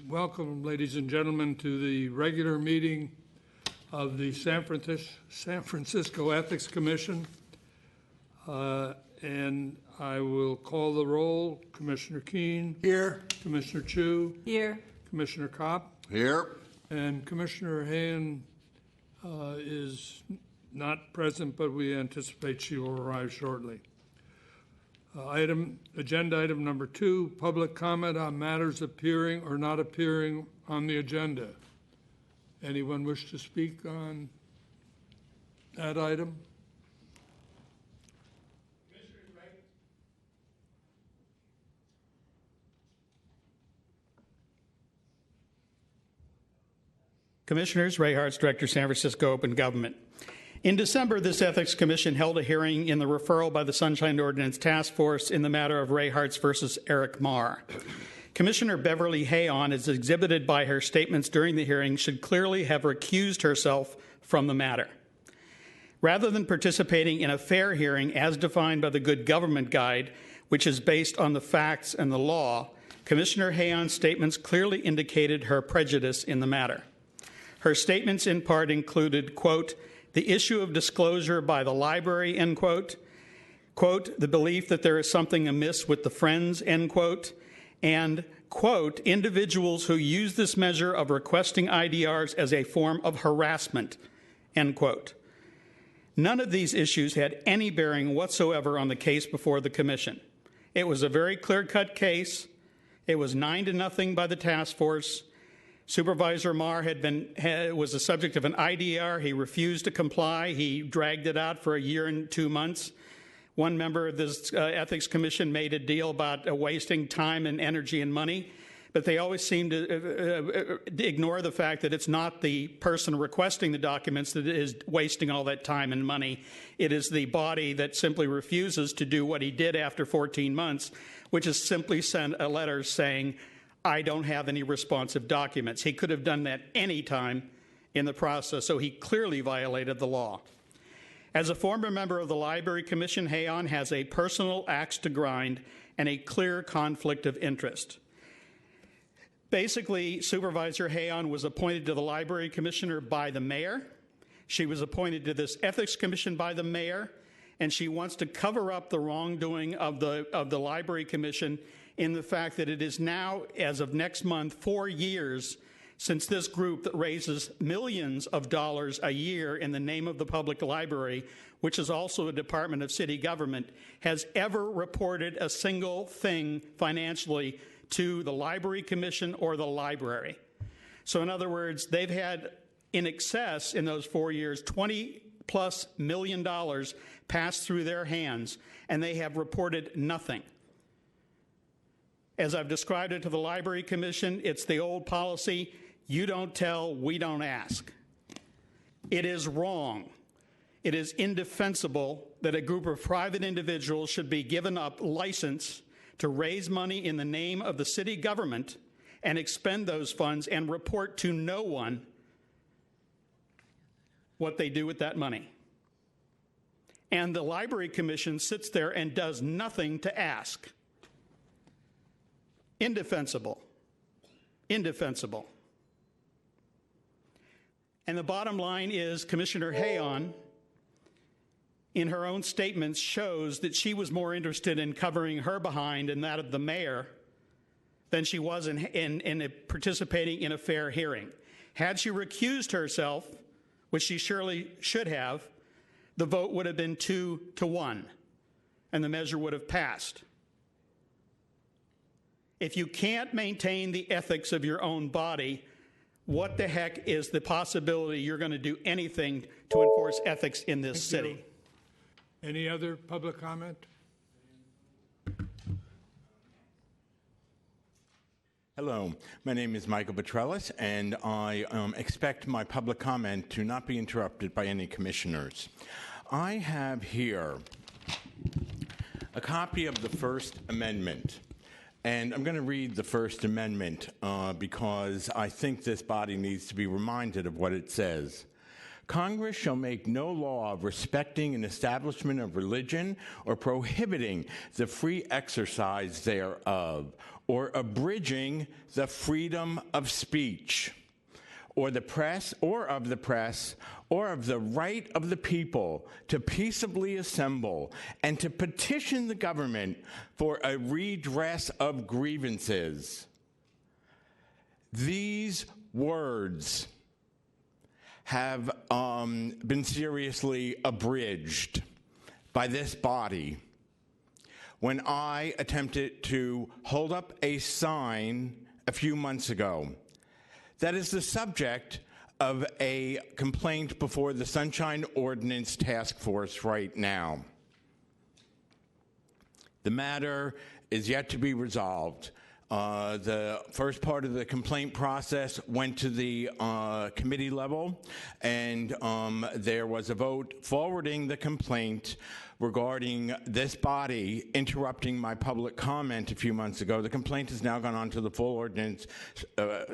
Welcome, ladies and gentlemen, to the regular meeting of the San Francisco Ethics Commission. And I will call the roll. Commissioner Keene. Here. Commissioner Chu. Here. Commissioner Kopp. Here. And Commissioner Hayan is not present, but we anticipate she will arrive shortly. Agenda item number 2, public comment on matters appearing or not appearing on the agenda. Anyone wish to speak on that item? Commissioners, Ray Hartz, Director, San Francisco Open Government. In December, this Ethics Commission held a hearing in the referral by the Sunshine Ordinance Task Force in the matter of Ray Hartz versus Eric Marr. Commissioner Beverly Hayon, as exhibited by her statements during the hearing, should clearly have recused herself from the matter. Rather than participating in a fair hearing as defined by the Good Government Guide, which is based on the facts and the law, Commissioner Hayon's statements clearly indicated her prejudice in the matter. Her statements in part included, quote, the issue of disclosure by the library, end quote, quote, the belief that there is something amiss with the friends, end quote, and, quote, individuals who use this measure of requesting IDRs as a form of harassment, end quote. None of these issues had any bearing whatsoever on the case before the commission. It was a very clear-cut case. It was 9-0 by the task force. Supervisor Marr was the subject of an IDR. He refused to comply. He dragged it out for a year and 2 months. One member of this Ethics Commission made a deal about wasting time and energy and money, but they always seem to ignore the fact that it's not the person requesting the documents that is wasting all that time and money. It is the body that simply refuses to do what he did after 14 months, which is simply send a letter saying, I don't have any responsive documents. He could have done that any time in the process, so he clearly violated the law. As a former member of the Library Commission, Hayon has a personal axe to grind and a clear conflict of interest. Basically, Supervisor Hayon was appointed to the Library Commissioner by the mayor. She was appointed to this Ethics Commission by the mayor, and she wants to cover up the wrongdoing of the Library Commission in the fact that it is now, as of next month, 4 years since this group that raises millions of dollars a year in the name of the public library, which is also a department of city government, has ever reported a single thing financially to the Library Commission or the library. So in other words, they've had in excess in those 4 years, $20+ million passed through their hands, and they have reported nothing. As I've described it to the Library Commission, it's the old policy, you don't tell, we don't ask. It is wrong. It is indefensible that a group of private individuals should be given a license to raise money in the name of the city government and expend those funds and report to no one what they do with that money. And the Library Commission sits there and does nothing to ask. Indefensible. Indefensible. And the bottom line is Commissioner Hayon, in her own statements, shows that she was more interested in covering her behind and that of the mayor than she was in participating in a fair hearing. Had she recused herself, which she surely should have, the vote would have been 2-1, and the measure would have passed. If you can't maintain the ethics of your own body, what the heck is the possibility you're going to do anything to enforce ethics in this city? Any other public comment? Hello, my name is Michael Petrellis, and I expect my public comment to not be interrupted by any commissioners. I have here a copy of the First Amendment. And I'm going to read the First Amendment because I think this body needs to be reminded of what it says. Congress shall make no law respecting an establishment of religion or prohibiting the free exercise thereof, or abridging the freedom of speech, or the press, or of the right of the people to peaceably assemble and to petition the government for a redress of grievances. These words have been seriously abridged by this body when I attempted to hold up a sign a few months ago that is the subject of a complaint before the Sunshine Ordinance Task Force right now. The matter is yet to be resolved. The first part of the complaint process went to the committee level, and there was a vote forwarding the complaint regarding this body interrupting my public comment a few months ago. The complaint has now gone on to the full ordinance,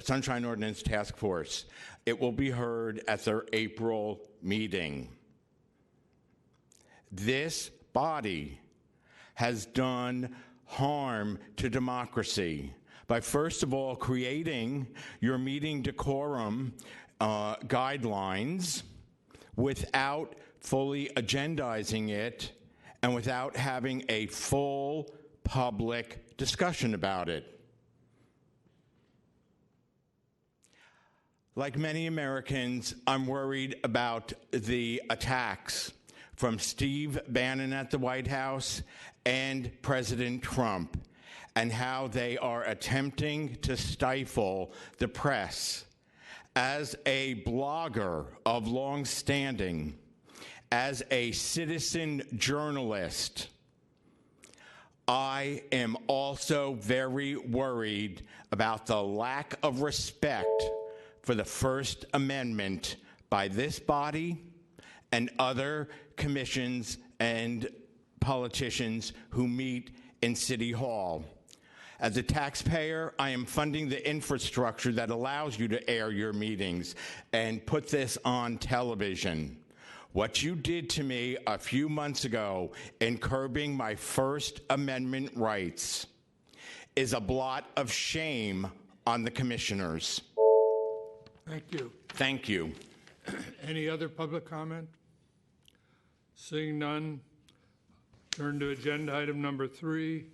Sunshine Ordinance Task Force. It will be heard at their April meeting. This body has done harm to democracy by, first of all, creating your meeting decorum guidelines without fully agendizing it and without having a full public discussion about it. Like many Americans, I'm worried about the attacks from Steve Bannon at the White House and President Trump, and how they are attempting to stifle the press. As a blogger of long standing, as a citizen journalist, I am also very worried about the lack of respect for the First Amendment by this body and other commissions and politicians who meet in City Hall. As a taxpayer, I am funding the infrastructure that allows you to air your meetings and put this on television. What you did to me a few months ago in curbing my First Amendment rights is a blot of shame on the commissioners. Thank you. Thank you. Any other public comment? Seeing none, turn to agenda item number 3,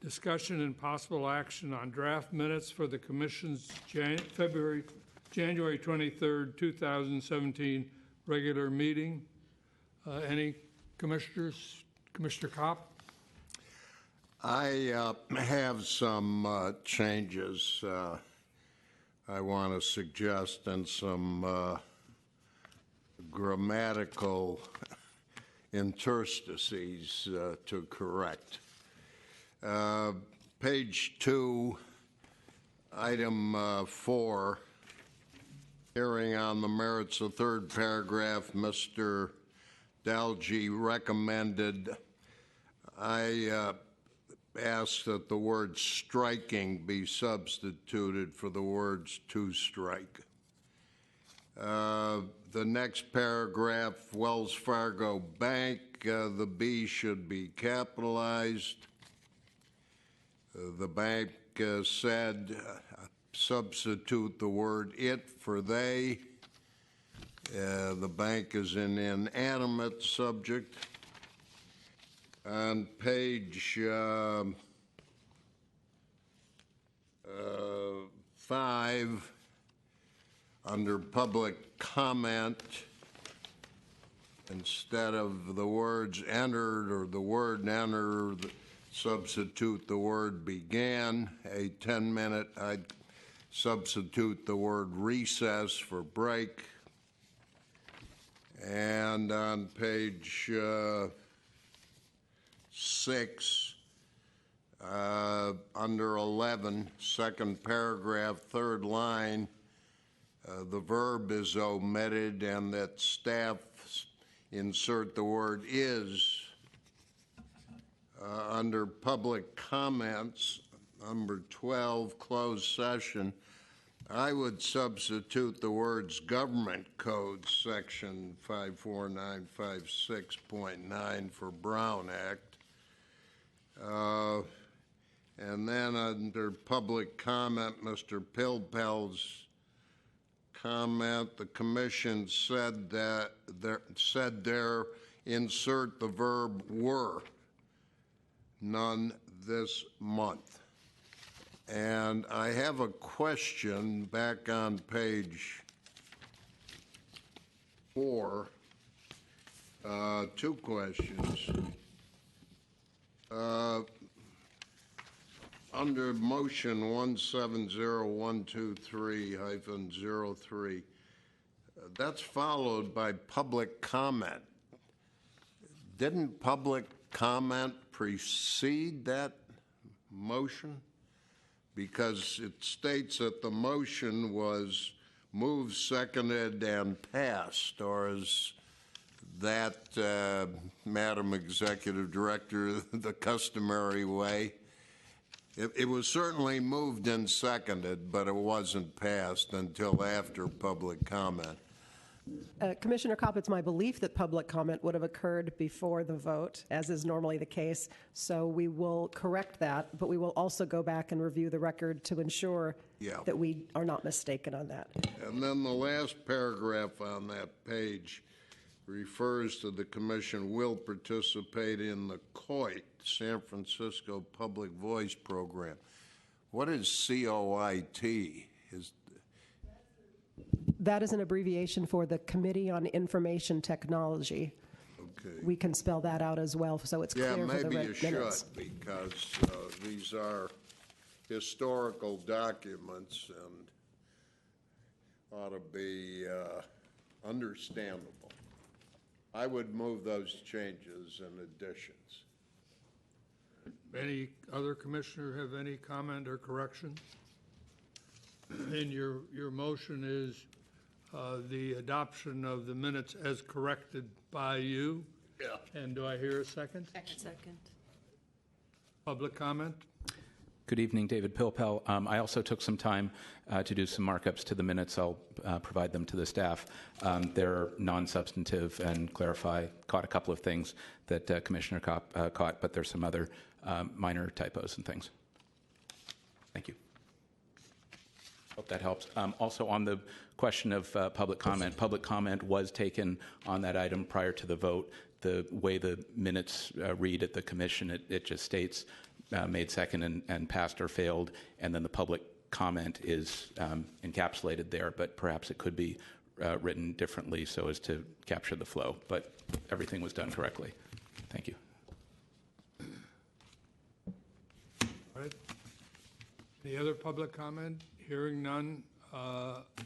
discussion and possible action on draft minutes for the Commission's January 23rd, 2017 regular meeting. Any commissioners? Commissioner Kopp? I have some changes I want to suggest and some grammatical interstices to correct. Page 2, item 4, hearing on the merits, the third paragraph, Mr. Dalgy recommended I ask that the word striking be substituted for the words to strike. The next paragraph, Wells Fargo Bank, the B should be capitalized. The bank said substitute the word it for they. The bank is an inanimate subject. On page 5, under public comment, instead of the words entered or the word enter, substitute the word began. A 10-minute, I'd substitute the word recess for break. And on page 6, under 11, second paragraph, third line, the verb is omitted, and that staff insert the word is. Under public comments, number 12, closed session, I would substitute the words Government Code Section 54956.9 for Brown Act. And then under public comment, Mr. Pilpel's comment, the commission said there, insert the verb were, none this month. And I have a question back on page 4, 2 questions. Under motion 170123-03, that's followed by public comment. Didn't public comment precede that motion? Because it states that the motion was moved, seconded, and passed, or is that, Madam Executive Director, the customary way? It was certainly moved and seconded, but it wasn't passed until after public comment. Commissioner Kopp, it's my belief that public comment would have occurred before the vote, as is normally the case. So we will correct that, but we will also go back and review the record to ensure that we are not mistaken on that. And then the last paragraph on that page refers to the commission will participate in the COIT, San Francisco Public Voice Program. What is COIT? That is an abbreviation for the Committee on Information Technology. Okay. We can spell that out as well, so it's clear for the minutes. Yeah, maybe you should, because these are historical documents and ought to be understandable. I would move those changes and additions. Any other commissioner have any comment or correction? And your motion is the adoption of the minutes as corrected by you? Yeah. And do I hear a second? Second. Public comment? Good evening, David Pilpel. I also took some time to do some markups to the minutes. I'll provide them to the staff. They're non-substantive and caught a couple of things that Commissioner caught, but there's some other minor typos and things. Thank you. Hope that helps. Also, on the question of public comment was taken on that item prior to the vote. The way the minutes read at the commission, it just states made second and passed or failed, and then the public comment is encapsulated there, but perhaps it could be written differently so as to capture the flow. But everything was done correctly. Thank you. All right. Any other public comment? Hearing none.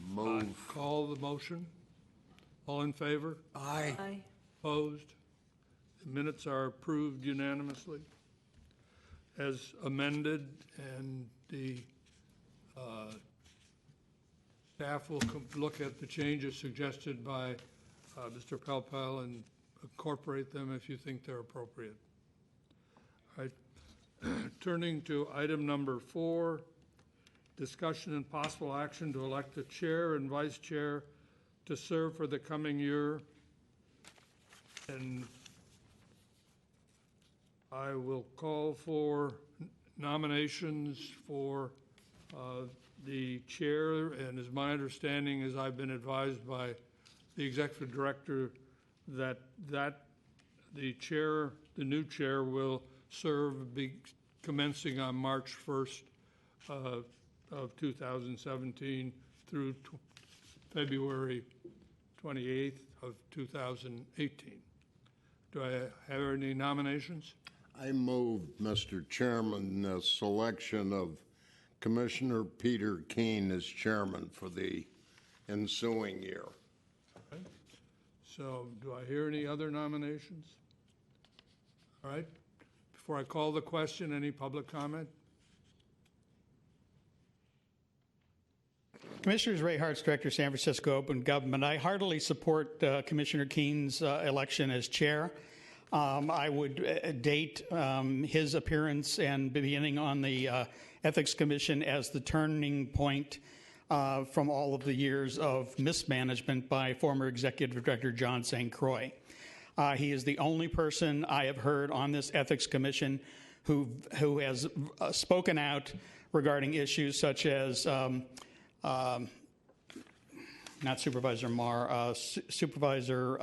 Move. Call the motion. All in favor? Aye. Opposed? The minutes are approved unanimously as amended, and the staff will look at the changes suggested by Mr. Pelpel and incorporate them if you think they're appropriate. All right. Turning to item number 4, discussion and possible action to elect a chair and vice chair to serve for the coming year. And I will call for nominations for the chair, and as my understanding, as I've been advised by the executive director, that the new chair will serve commencing on March 1st of 2017 through February 28th of 2018. Do I have any nominations? I move, Mr. Chairman, the selection of Commissioner Peter Keene as chairman for the ensuing year. Okay. So do I hear any other nominations? All right. Before I call the question, any public comment? Commissioners, Ray Hartz, Director, San Francisco Open Government. I heartily support Commissioner Keene's election as chair. I would date his appearance and beginning on the Ethics Commission as the turning point from all of the years of mismanagement by former Executive Director John St. Croix. He is the only person I have heard on this Ethics Commission who has spoken out regarding issues such as not Supervisor Marr, Supervisor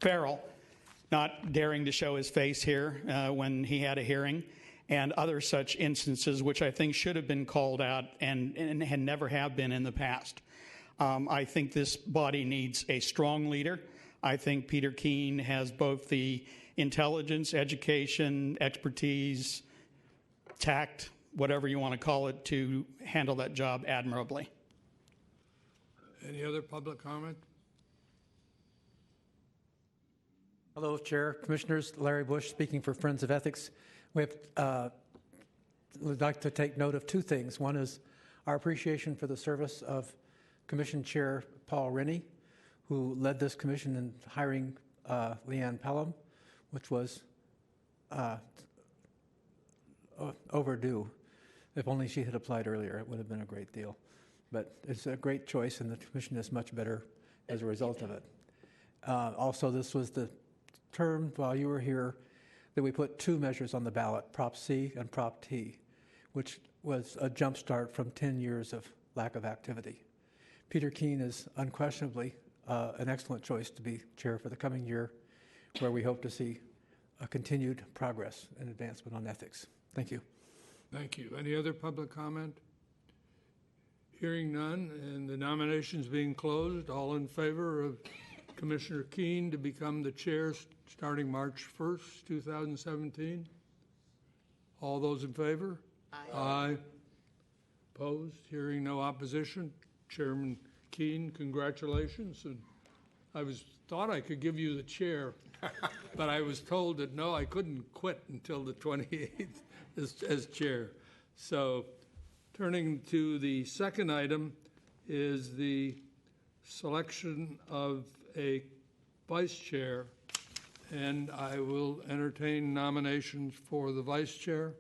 Farrell not daring to show his face here when he had a hearing, and other such instances which I think should have been called out and never have been in the past. I think this body needs a strong leader. I think Peter Keene has both the intelligence, education, expertise, tact, whatever you want to call it, to handle that job admirably. Any other public comment? Hello, Chair, Commissioners. Larry Bush speaking for Friends of Ethics. We'd like to take note of two things. One is our appreciation for the service of Commission Chair Paul Rennie, who led this commission in hiring Leanne Pelham, which was overdue. If only she had applied earlier, it would have been a great deal. But it's a great choice, and the commission is much better as a result of it. Also, this was the term while you were here that we put two measures on the ballot, Prop C and Prop T, which was a jump start from 10 years of lack of activity. Peter Keene is unquestionably an excellent choice to be chair for the coming year, where we hope to see a continued progress and advancement on ethics. Thank you. Thank you. Any other public comment? Hearing none, and the nominations being closed, all in favor of Commissioner Keene to become the chair starting March 1st, 2017? All those in favor? Aye. Aye. Opposed? Hearing no opposition. Chairman Keene, congratulations. And I thought I could give you the chair, but I was told that no, I couldn't quit until the 28th as chair. So turning to the second item is the selection of a vice chair, and I will entertain nominations for the vice chair.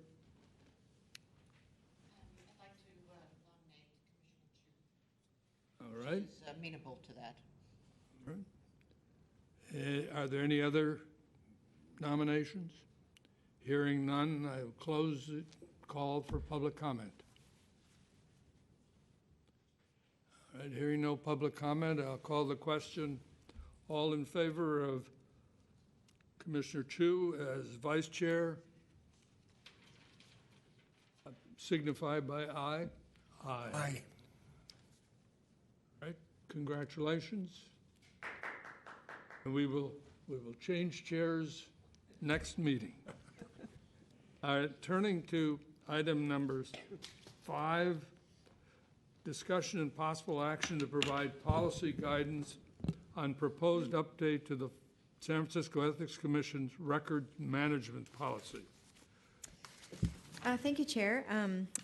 I'd like to nominate Commissioner Chu. All right. She's amenable to that. All right. Are there any other nominations? Hearing none, I will close the call for public comment. All right, hearing no public comment, I'll call the question. All in favor of Commissioner Chu as vice chair, signify by aye. Aye. Aye. All right, congratulations. And we will change chairs next meeting. All right, turning to item number 5, discussion and possible action to provide policy guidance on proposed update to the San Francisco Ethics Commission's record management policy. Thank you, Chair.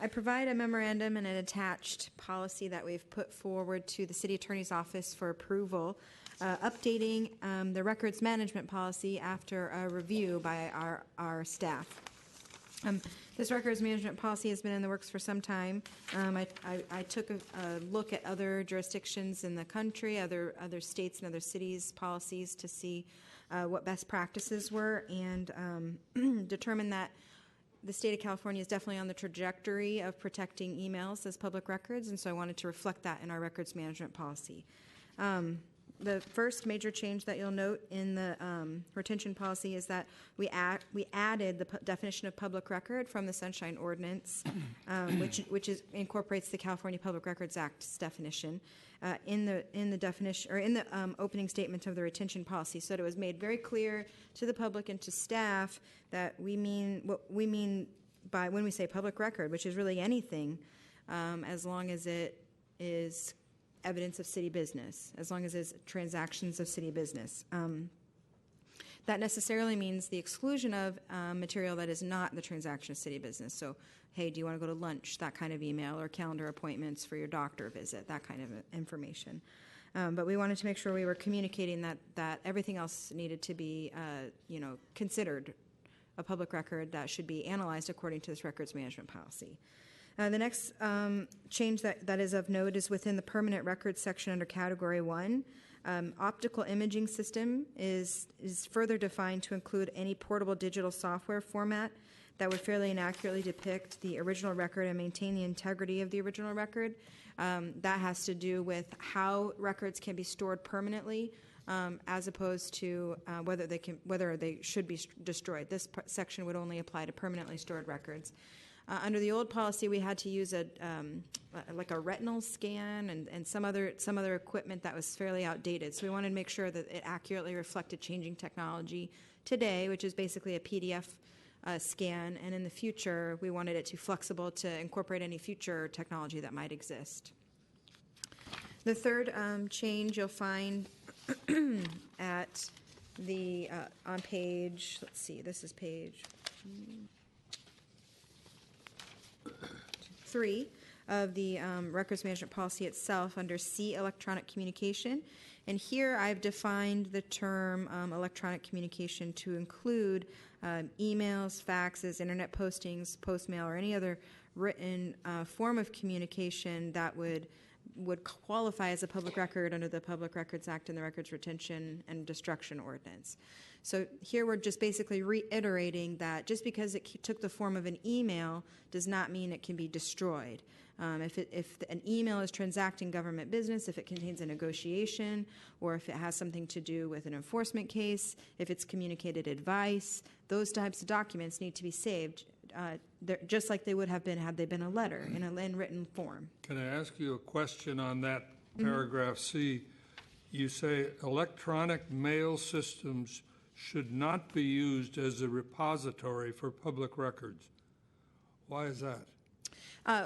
I provide a memorandum and an attached policy that we've put forward to the City Attorney's Office for approval, updating the records management policy after a review by our staff. This records management policy has been in the works for some time. I took a look at other jurisdictions in the country, other states and other cities' policies to see what best practices were, and determined that the state of California is definitely on the trajectory of protecting emails as public records, and so I wanted to reflect that in our records management policy. The first major change that you'll note in the retention policy is that we added the definition of public record from the Sunshine Ordinance, which incorporates the California Public Records Act's definition in the definition, or in the opening statement of the retention policy, so that it was made very clear to the public and to staff that we mean what we mean by when we say public record, which is really anything, as long as it is evidence of city business, as long as it's transactions of city business. That necessarily means the exclusion of material that is not the transaction of city business. So, hey, do you want to go to lunch? That kind of email, or calendar appointments for your doctor visit, that kind of information. But we wanted to make sure we were communicating that everything else needed to be, considered a public record that should be analyzed according to this records management policy. The next change that is of note is within the permanent records section under Category 1. Optical imaging system is further defined to include any portable digital software format that would fairly and accurately depict the original record and maintain the integrity of the original record. That has to do with how records can be stored permanently, as opposed to whether they should be destroyed. This section would only apply to permanently stored records. Under the old policy, we had to use like a retinal scan and some other equipment that was fairly outdated. So we wanted to make sure that it accurately reflected changing technology today, which is basically a PDF scan, and in the future, we wanted it to be flexible to incorporate any future technology that might exist. The third change you'll find at the on page. Let's see. This is page 3 of the records management policy itself under C, electronic communication. And here I've defined the term electronic communication to include emails, faxes, internet postings, postmail, or any other written form of communication that would qualify as a public record under the Public Records Act and the Records Retention and Destruction Ordinance. So here we're just basically reiterating that just because it took the form of an email does not mean it can be destroyed. If an email is transacting government business, if it contains a negotiation, or if it has something to do with an enforcement case, if it's communicated advice, those types of documents need to be saved just like they would have been had they been a letter in a written form. Can I ask you a question on that paragraph C? You say electronic mail systems should not be used as a repository for public records. Why is that?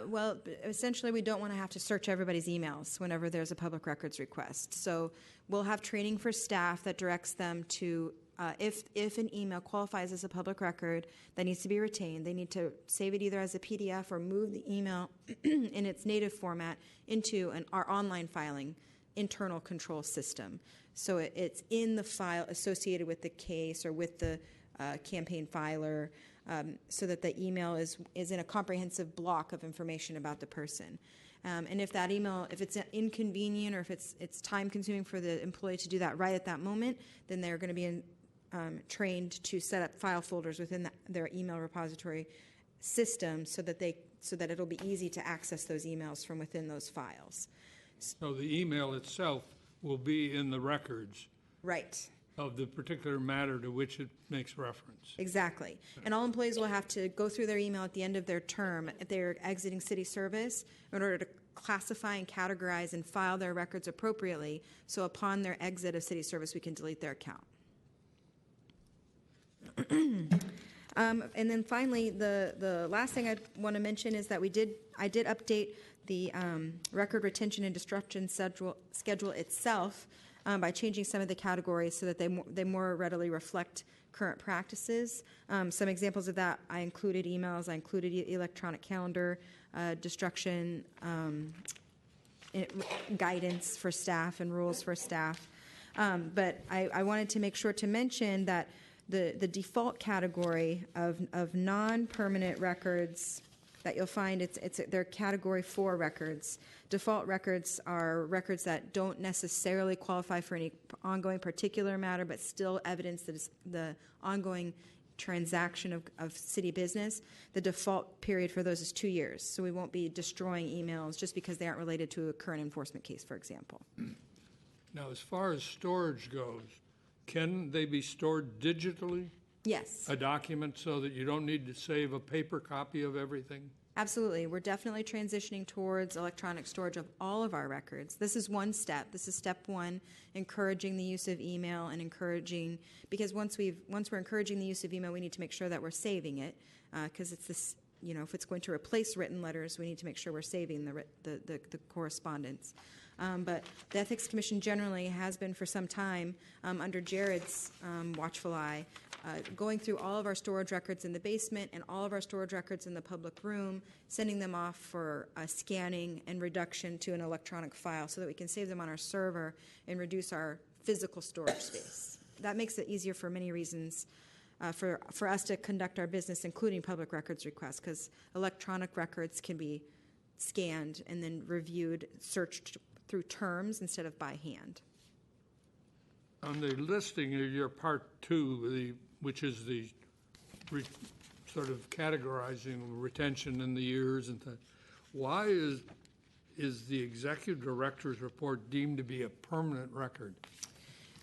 Well, essentially, we don't want to have to search everybody's emails whenever there's a public records request. So we'll have training for staff that directs them to, if an email qualifies as a public record that needs to be retained, they need to save it either as a PDF or move the email in its native format into our online filing internal control system. So it's in the file associated with the case or with the campaign filer, so that the email is in a comprehensive block of information about the person. And if that email, if it's inconvenient or if it's time-consuming for the employee to do that right at that moment, then they're going to be trained to set up file folders within their email repository system so that it'll be easy to access those emails from within those files. So the email itself will be in the records. Right. Of the particular matter to which it makes reference. Exactly. And all employees will have to go through their email at the end of their term if they're exiting city service in order to classify and categorize and file their records appropriately, so upon their exit of city service, we can delete their account. And then finally, the last thing I want to mention is that I did update the record retention and destruction schedule itself by changing some of the categories so that they more readily reflect current practices. Some examples of that, I included emails, I included electronic calendar, destruction, guidance for staff and rules for staff. But I wanted to make sure to mention that the default category of non-permanent records that you'll find, they're Category 4 records. Default records are records that don't necessarily qualify for any ongoing particular matter, but still evidence that it's the ongoing transaction of city business. The default period for those is 2 years, so we won't be destroying emails just because they aren't related to a current enforcement case, for example. Now, as far as storage goes, can they be stored digitally? Yes. A document so that you don't need to save a paper copy of everything? Absolutely. We're definitely transitioning towards electronic storage of all of our records. This is one step. This is step one, encouraging the use of email and encouraging, because once we're encouraging the use of email, we need to make sure that we're saving it, because it's this, if it's going to replace written letters, we need to make sure we're saving the correspondence. But the Ethics Commission generally has been for some time, under Jared's watchful eye, going through all of our storage records in the basement and all of our storage records in the public room, sending them off for scanning and reduction to an electronic file so that we can save them on our server and reduce our physical storage space. That makes it easier for many reasons. for us to conduct our business, including public records requests, because electronic records can be scanned and then reviewed, searched through terms instead of by hand. On the listing of your Part 2, which is the sort of categorizing retention in the years and that, why is the executive director's report deemed to be a permanent record?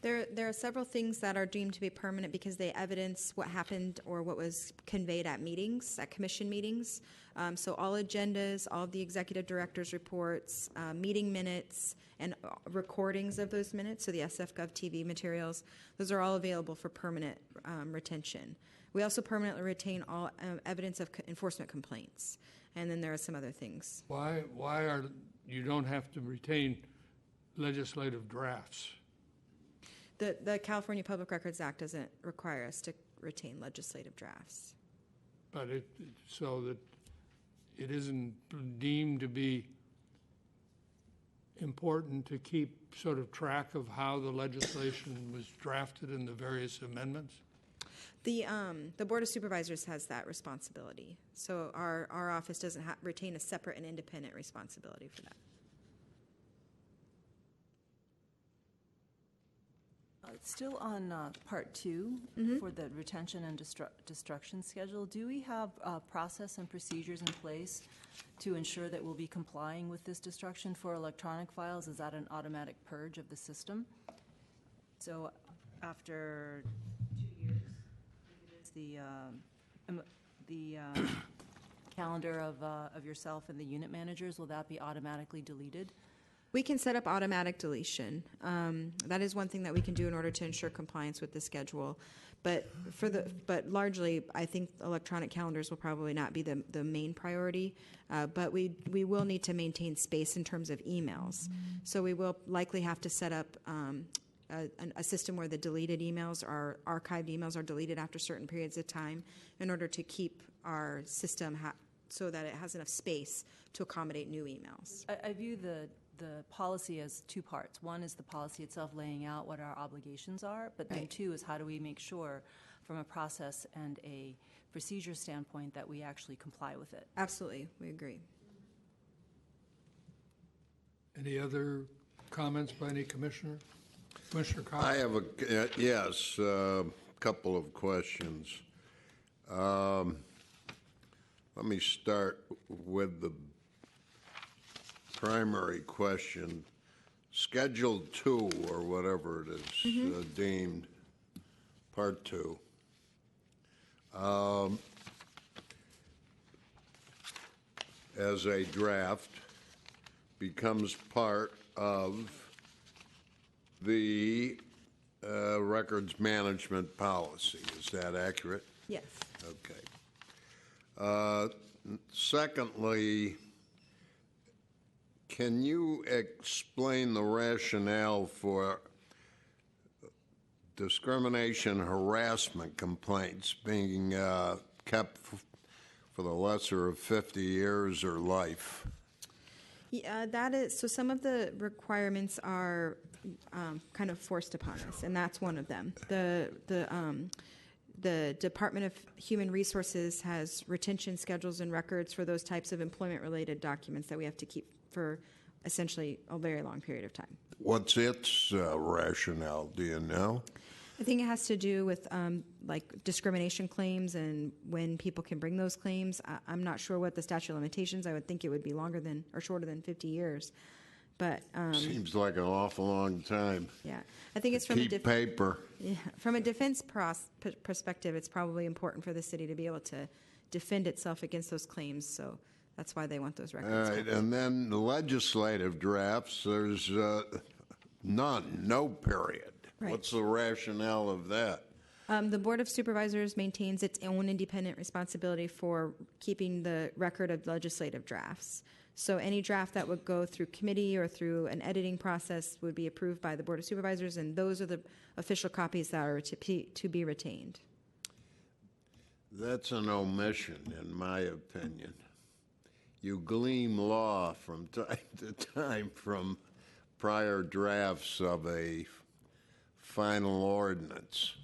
There are several things that are deemed to be permanent because they evidence what happened or what was conveyed at meetings, at commission meetings. So all agendas, all of the executive director's reports, meeting minutes, and recordings of those minutes, so the SF.gov TV materials, those are all available for permanent retention. We also permanently retain all evidence of enforcement complaints. And then there are some other things. Why are you don't have to retain legislative drafts? The California Public Records Act doesn't require us to retain legislative drafts. But so that it isn't deemed to be important to keep sort of track of how the legislation was drafted in the various amendments? The Board of Supervisors has that responsibility. So our office doesn't retain a separate and independent responsibility for that. Still on Part 2 for the retention and destruction schedule, do we have process and procedures in place to ensure that we'll be complying with this destruction for electronic files? Is that an automatic purge of the system? So after 2 years, the calendar of yourself and the unit managers, will that be automatically deleted? We can set up automatic deletion. That is one thing that we can do in order to ensure compliance with the schedule. But largely, I think electronic calendars will probably not be the main priority. But we will need to maintain space in terms of emails. So we will likely have to set up a system where the deleted emails or archived emails are deleted after certain periods of time in order to keep our system so that it has enough space to accommodate new emails. I view the policy as two parts. One is the policy itself laying out what our obligations are, but then two is how do we make sure from a process and a procedure standpoint that we actually comply with it. Absolutely, we agree. Any other comments by any commissioner? Commissioner Cox? I have a couple of questions. Let me start with the primary question. Schedule 2, or whatever it is deemed, Part 2. As a draft, becomes part of the records management policy. Is that accurate? Yes. Okay. Secondly, can you explain the rationale for discrimination harassment complaints being kept for the lesser of 50 years or life? Yeah, that is, so some of the requirements are kind of forced upon us, and that's one of them. The Department of Human Resources has retention schedules and records for those types of employment-related documents that we have to keep for essentially a very long period of time. What's its rationale? Do you know? I think it has to do with like discrimination claims and when people can bring those claims. I'm not sure what the statute of limitations. I would think it would be longer than or shorter than 50 years. But seems like an awful long time. Yeah, I think it's from keep paper. Yeah, from a defense perspective, it's probably important for the city to be able to defend itself against those claims. So that's why they want those records. All right, and then the legislative drafts. There's none, no period. Right. What's the rationale of that? The Board of Supervisors maintains its own independent responsibility for keeping the record of legislative drafts. So any draft that would go through committee or through an editing process would be approved by the Board of Supervisors, and those are the official copies that are to be retained. That's an omission, in my opinion. You glean law from time to time from prior drafts of a final ordinance.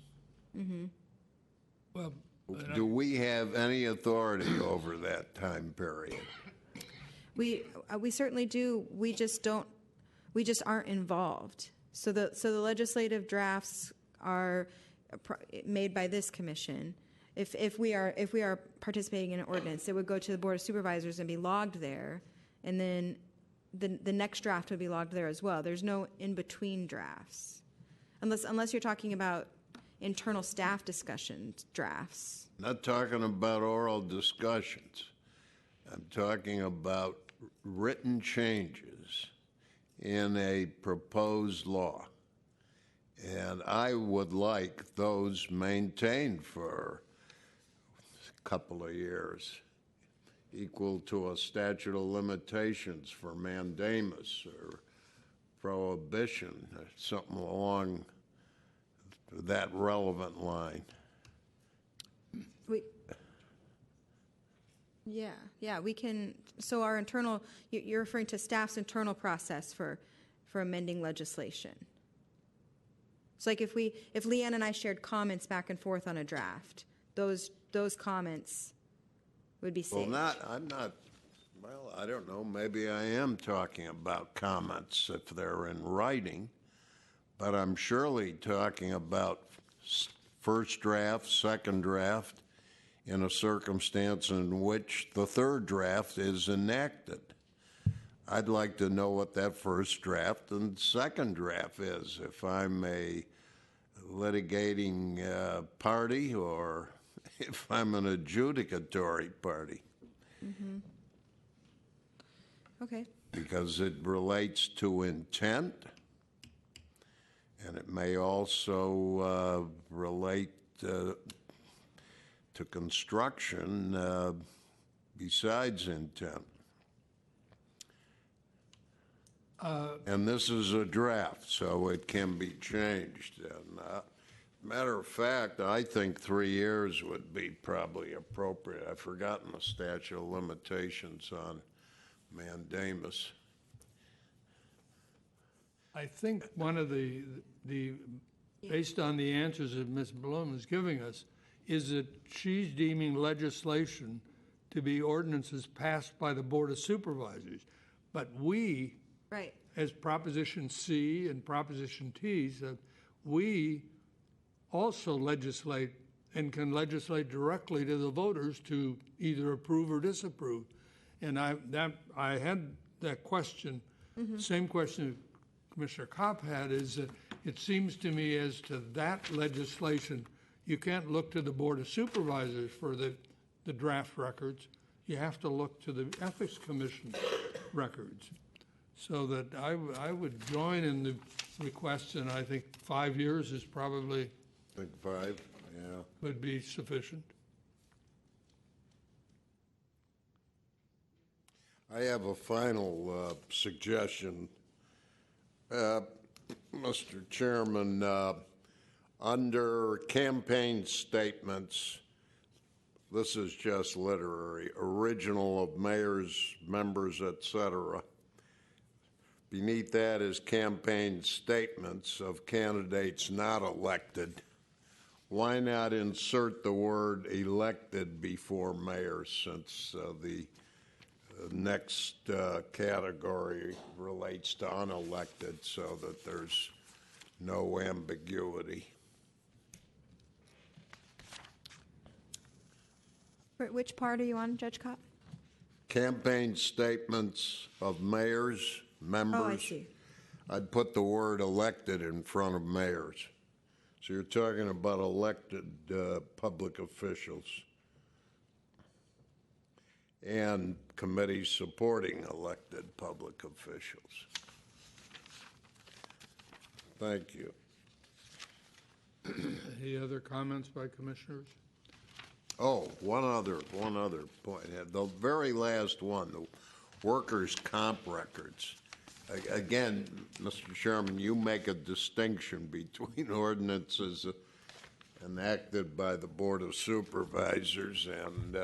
Well, Do we have any authority over that time period? We certainly do. We just don't. We just aren't involved. So the legislative drafts are made by this commission. If we are participating in an ordinance, it would go to the Board of Supervisors and be logged there, and then the next draft would be logged there as well. There's no in between drafts, unless you're talking about internal staff discussion drafts. Not talking about oral discussions. I'm talking about written changes in a proposed law. And I would like those maintained for a couple of years, equal to a statute of limitations for mandamus or prohibition, or something along that relevant line. We can. So our internal, you're referring to staff's internal process for amending legislation. So like if Leanne and I shared comments back and forth on a draft, those comments would be saved. Well, I don't know, maybe I am talking about comments if they're in writing, but I'm surely talking about first draft, second draft, in a circumstance in which the third draft is enacted. I'd like to know what that first draft and second draft is, if I'm a litigating party or if I'm an adjudicatory party. Mm-hmm. Okay. Because it relates to intent, and it may also relate to construction besides intent. And this is a draft, so it can be changed. And matter of fact, I think 3 years would be probably appropriate. I've forgotten the statute of limitations on mandamus. I think one of the based on the answers that Ms. Blum is giving us, is that she's deeming legislation to be ordinances passed by the Board of Supervisors. But we, right, as Proposition C and Proposition T, said we also legislate and can legislate directly to the voters to either approve or disapprove. And I had that question, same question Commissioner Kopp had, is that it seems to me as to that legislation, you can't look to the Board of Supervisors for the draft records. You have to look to the Ethics Commission records. So that I would join in the request, and I think 5 years is probably, I think 5, yeah. would be sufficient. I have a final suggestion. Mr. Chairman, under campaign statements, this is just literary, original of mayors, members, etc. Beneath that is campaign statements of candidates not elected. Why not insert the word elected before mayor, since the next category relates to unelected, so that there's no ambiguity? Which part are you on, Judge Kopp? Campaign statements of mayors, members. Oh, I see. I'd put the word elected in front of mayors. So you're talking about elected public officials and committees supporting elected public officials. Thank you. Any other comments by commissioners? Oh, one other point. The very last one, the workers' comp records. Again, Mr. Chairman, you make a distinction between ordinances enacted by the Board of Supervisors and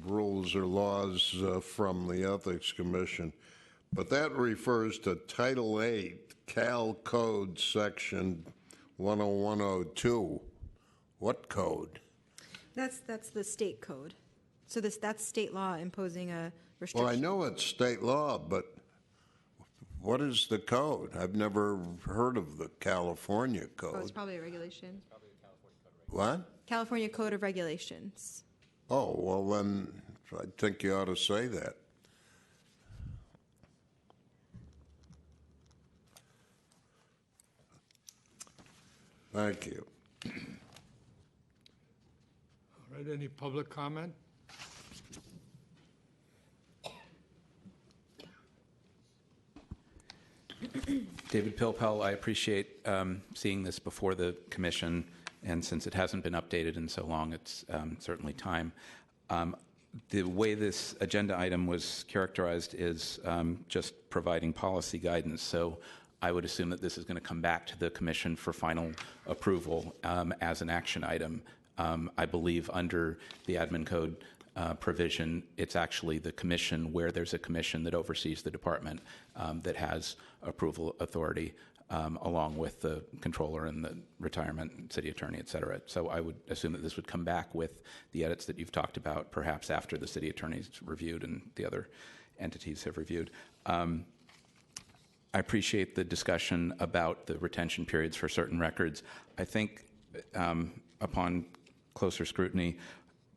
rules or laws from the Ethics Commission. But that refers to Title 8, Cal Code Section 10102. What code? That's the state code. So that's state law imposing a restriction. Well, I know it's state law, but what is the code? I've never heard of the California Oh, it's code. probably a regulation. What? California Code of Regulations. Oh, well then, I think you ought to say that. Thank you. All right, any public comment? David Pilpel, I appreciate seeing this before the commission, and since it hasn't been updated in so long, it's certainly time. The way this agenda item was characterized is just providing policy guidance, so I would assume that this is going to come back to the commission for final approval as an action item. I believe under the admin code provision, it's actually the commission, where there's a commission that oversees the department, that has approval authority, along with the controller and the retirement city attorney, et cetera. So I would assume that this would come back with the edits that you've talked about, perhaps after the city attorney's reviewed and the other entities have reviewed. I appreciate the discussion about the retention periods for certain records. I think upon closer scrutiny,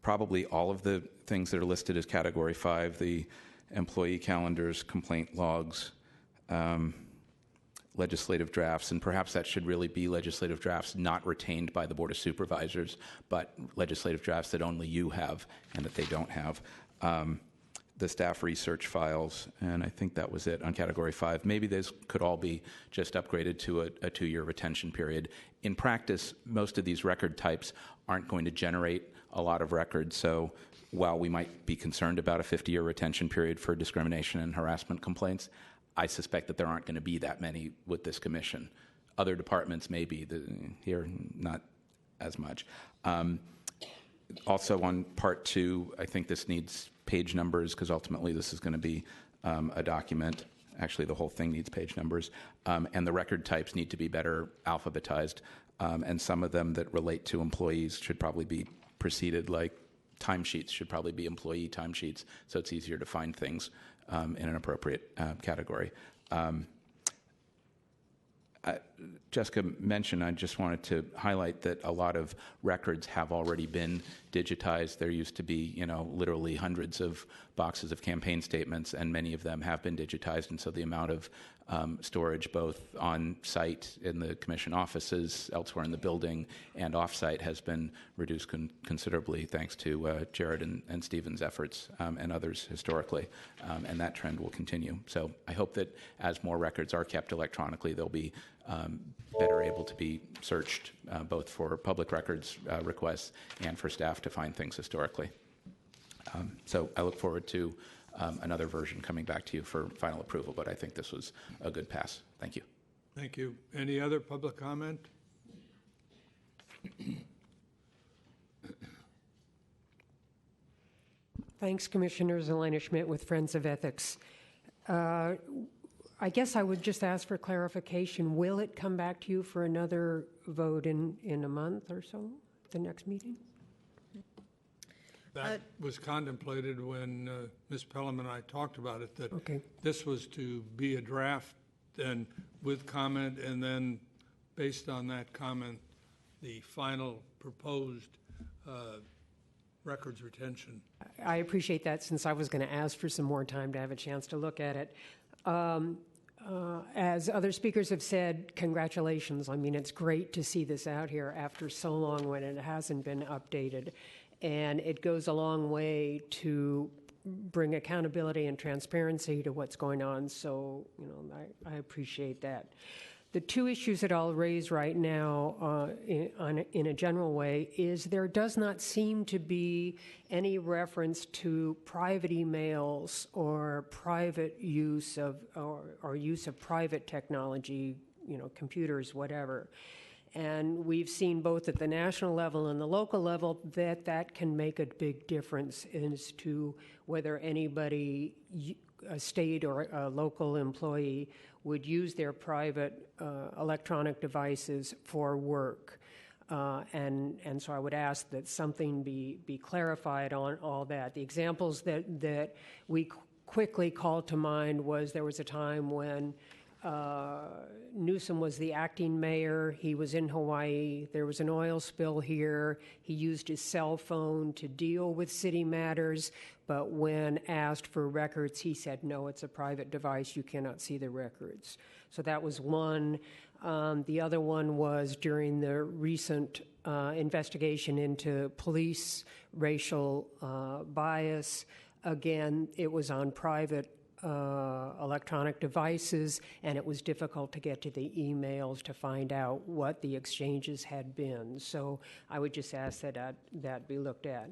probably all of the things that are listed as Category 5, the employee calendars, complaint logs, legislative drafts, and perhaps that should really be legislative drafts not retained by the Board of Supervisors, but legislative drafts that only you have and that they don't have. The staff research files, and I think that was it on Category 5. Maybe those could all be just upgraded to a 2-year retention period. In practice, most of these record types aren't going to generate a lot of records, so while we might be concerned about a 50-year retention period for discrimination and harassment complaints, I suspect that there aren't going to be that many with this commission. Other departments may be, here not as much. Also on Part 2, I think this needs page numbers, because ultimately this is going to be a document. Actually, the whole thing needs page numbers. And the record types need to be better alphabetized. And some of them that relate to employees should probably be preceded, like timesheets should probably be employee timesheets, so it's easier to find things in an appropriate category. Jessica mentioned, I just wanted to highlight that a lot of records have already been digitized. There used to be, literally hundreds of boxes of campaign statements, and many of them have been digitized, and so the amount of storage both on site in the commission offices, elsewhere in the building, and off site has been reduced considerably thanks to Jared and Stephen's efforts and others historically, and that trend will continue. So I hope that as more records are kept electronically, they'll be better able to be searched both for public records requests and for staff to find things historically. So I look forward to another version coming back to you for final approval, but I think this was a good pass. Thank you. Thank you. Any other public comment? Thanks, Commissioner Zelena Schmidt with Friends of Ethics. I guess I would just ask for clarification. Will it come back to you for another vote in a month or so, the next meeting? That was contemplated when Ms. Pelham and I talked about it, that this was to be a draft and with comment, and then based on that comment, the final proposed records retention. I appreciate that, since I was going to ask for some more time to have a chance to look at it. As other speakers have said, congratulations. I mean, it's great to see this out here after so long when it hasn't been updated. And it goes a long way to bring accountability and transparency to what's going on. So, I appreciate that. The two issues that I'll raise right now in a general way is there does not seem to be any reference to private emails or private use of or use of private technology, computers, whatever. And we've seen both at the national level and the local level that can make a big difference as to whether anybody, a state or a local employee, would use their private electronic devices for work. And so I would ask that something be clarified on all that. The examples that we quickly called to mind was there was a time when Newsom was the acting mayor. He was in Hawaii. There was an oil spill here. He used his cell phone to deal with city matters, but when asked for records, he said, no, it's a private device. You cannot see the records. So that was one. The other one was during the recent investigation into police racial bias. Again, it was on private electronic devices, and it was difficult to get to the emails to find out what the exchanges had been. So I would just ask that that be looked at.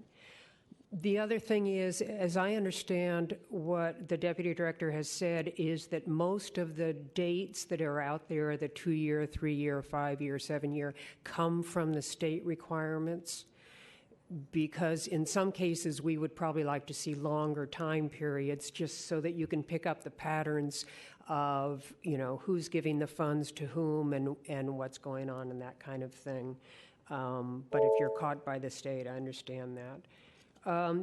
The other thing is, as I understand what the Deputy Director has said, is that most of the dates that are out there, the 2-year, 3-year, 5-year, 7-year, come from the state requirements. Because in some cases we would probably like to see longer time periods just so that you can pick up the patterns of, who's giving the funds to whom and what's going on and that kind of thing. But if you're caught by the state, I understand that.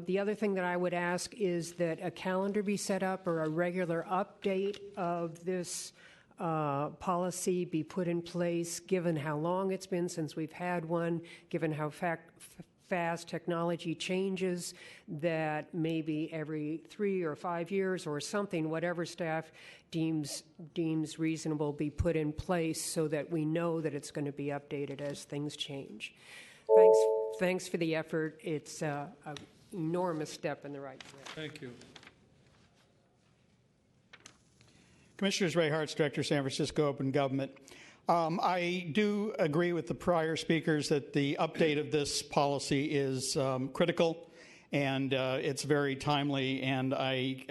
The other thing that I would ask is that a calendar be set up or a regular update of this policy be put in place, given how long it's been since we've had one, given how fast technology changes, that maybe every 3 or 5 years or something, whatever staff deems reasonable, be put in place so that we know that it's going to be updated as things change. Thanks for the effort. It's an enormous step in the right direction. Thank you. Commissioners, Ray Hartz, Director, San Francisco Open Government. I do agree with the prior speakers that the update of this policy is critical, and it's very timely, and I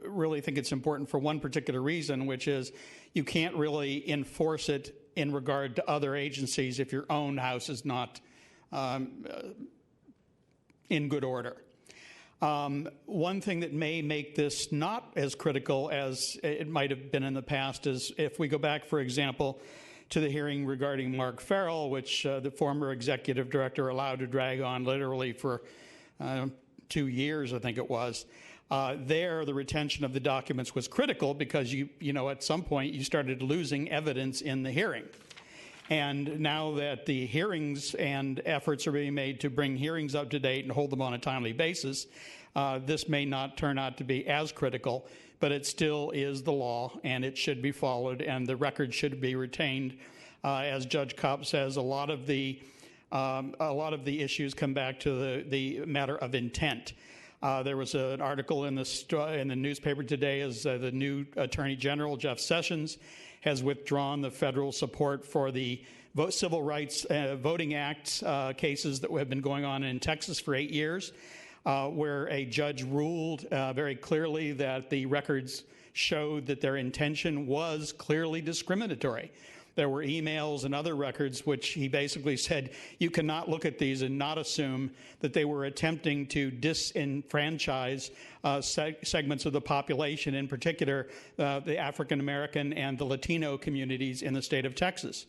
really think it's important for one particular reason, which is you can't really enforce it in regard to other agencies if your own house is not in good order. One thing that may make this not as critical as it might have been in the past is if we go back, for example, to the hearing regarding Mark Farrell, which the former executive director allowed to drag on literally for 2 years, I think it was. There, the retention of the documents was critical because at some point you started losing evidence in the hearing. And now that the hearings and efforts are being made to bring hearings up to date and hold them on a timely basis, this may not turn out to be as critical, but it still is the law, and it should be followed, and the record should be retained. As Judge Kopp says, a lot of the issues come back to the matter of intent. There was an article in the newspaper today as the new Attorney General, Jeff Sessions, has withdrawn the federal support for the Civil Rights Voting Act cases that have been going on in Texas for 8 years, where a judge ruled very clearly that the records showed that their intention was clearly discriminatory. There were emails and other records which he basically said you cannot look at these and not assume that they were attempting to disenfranchise segments of the population, in particular the African American and the Latino communities in the state of Texas.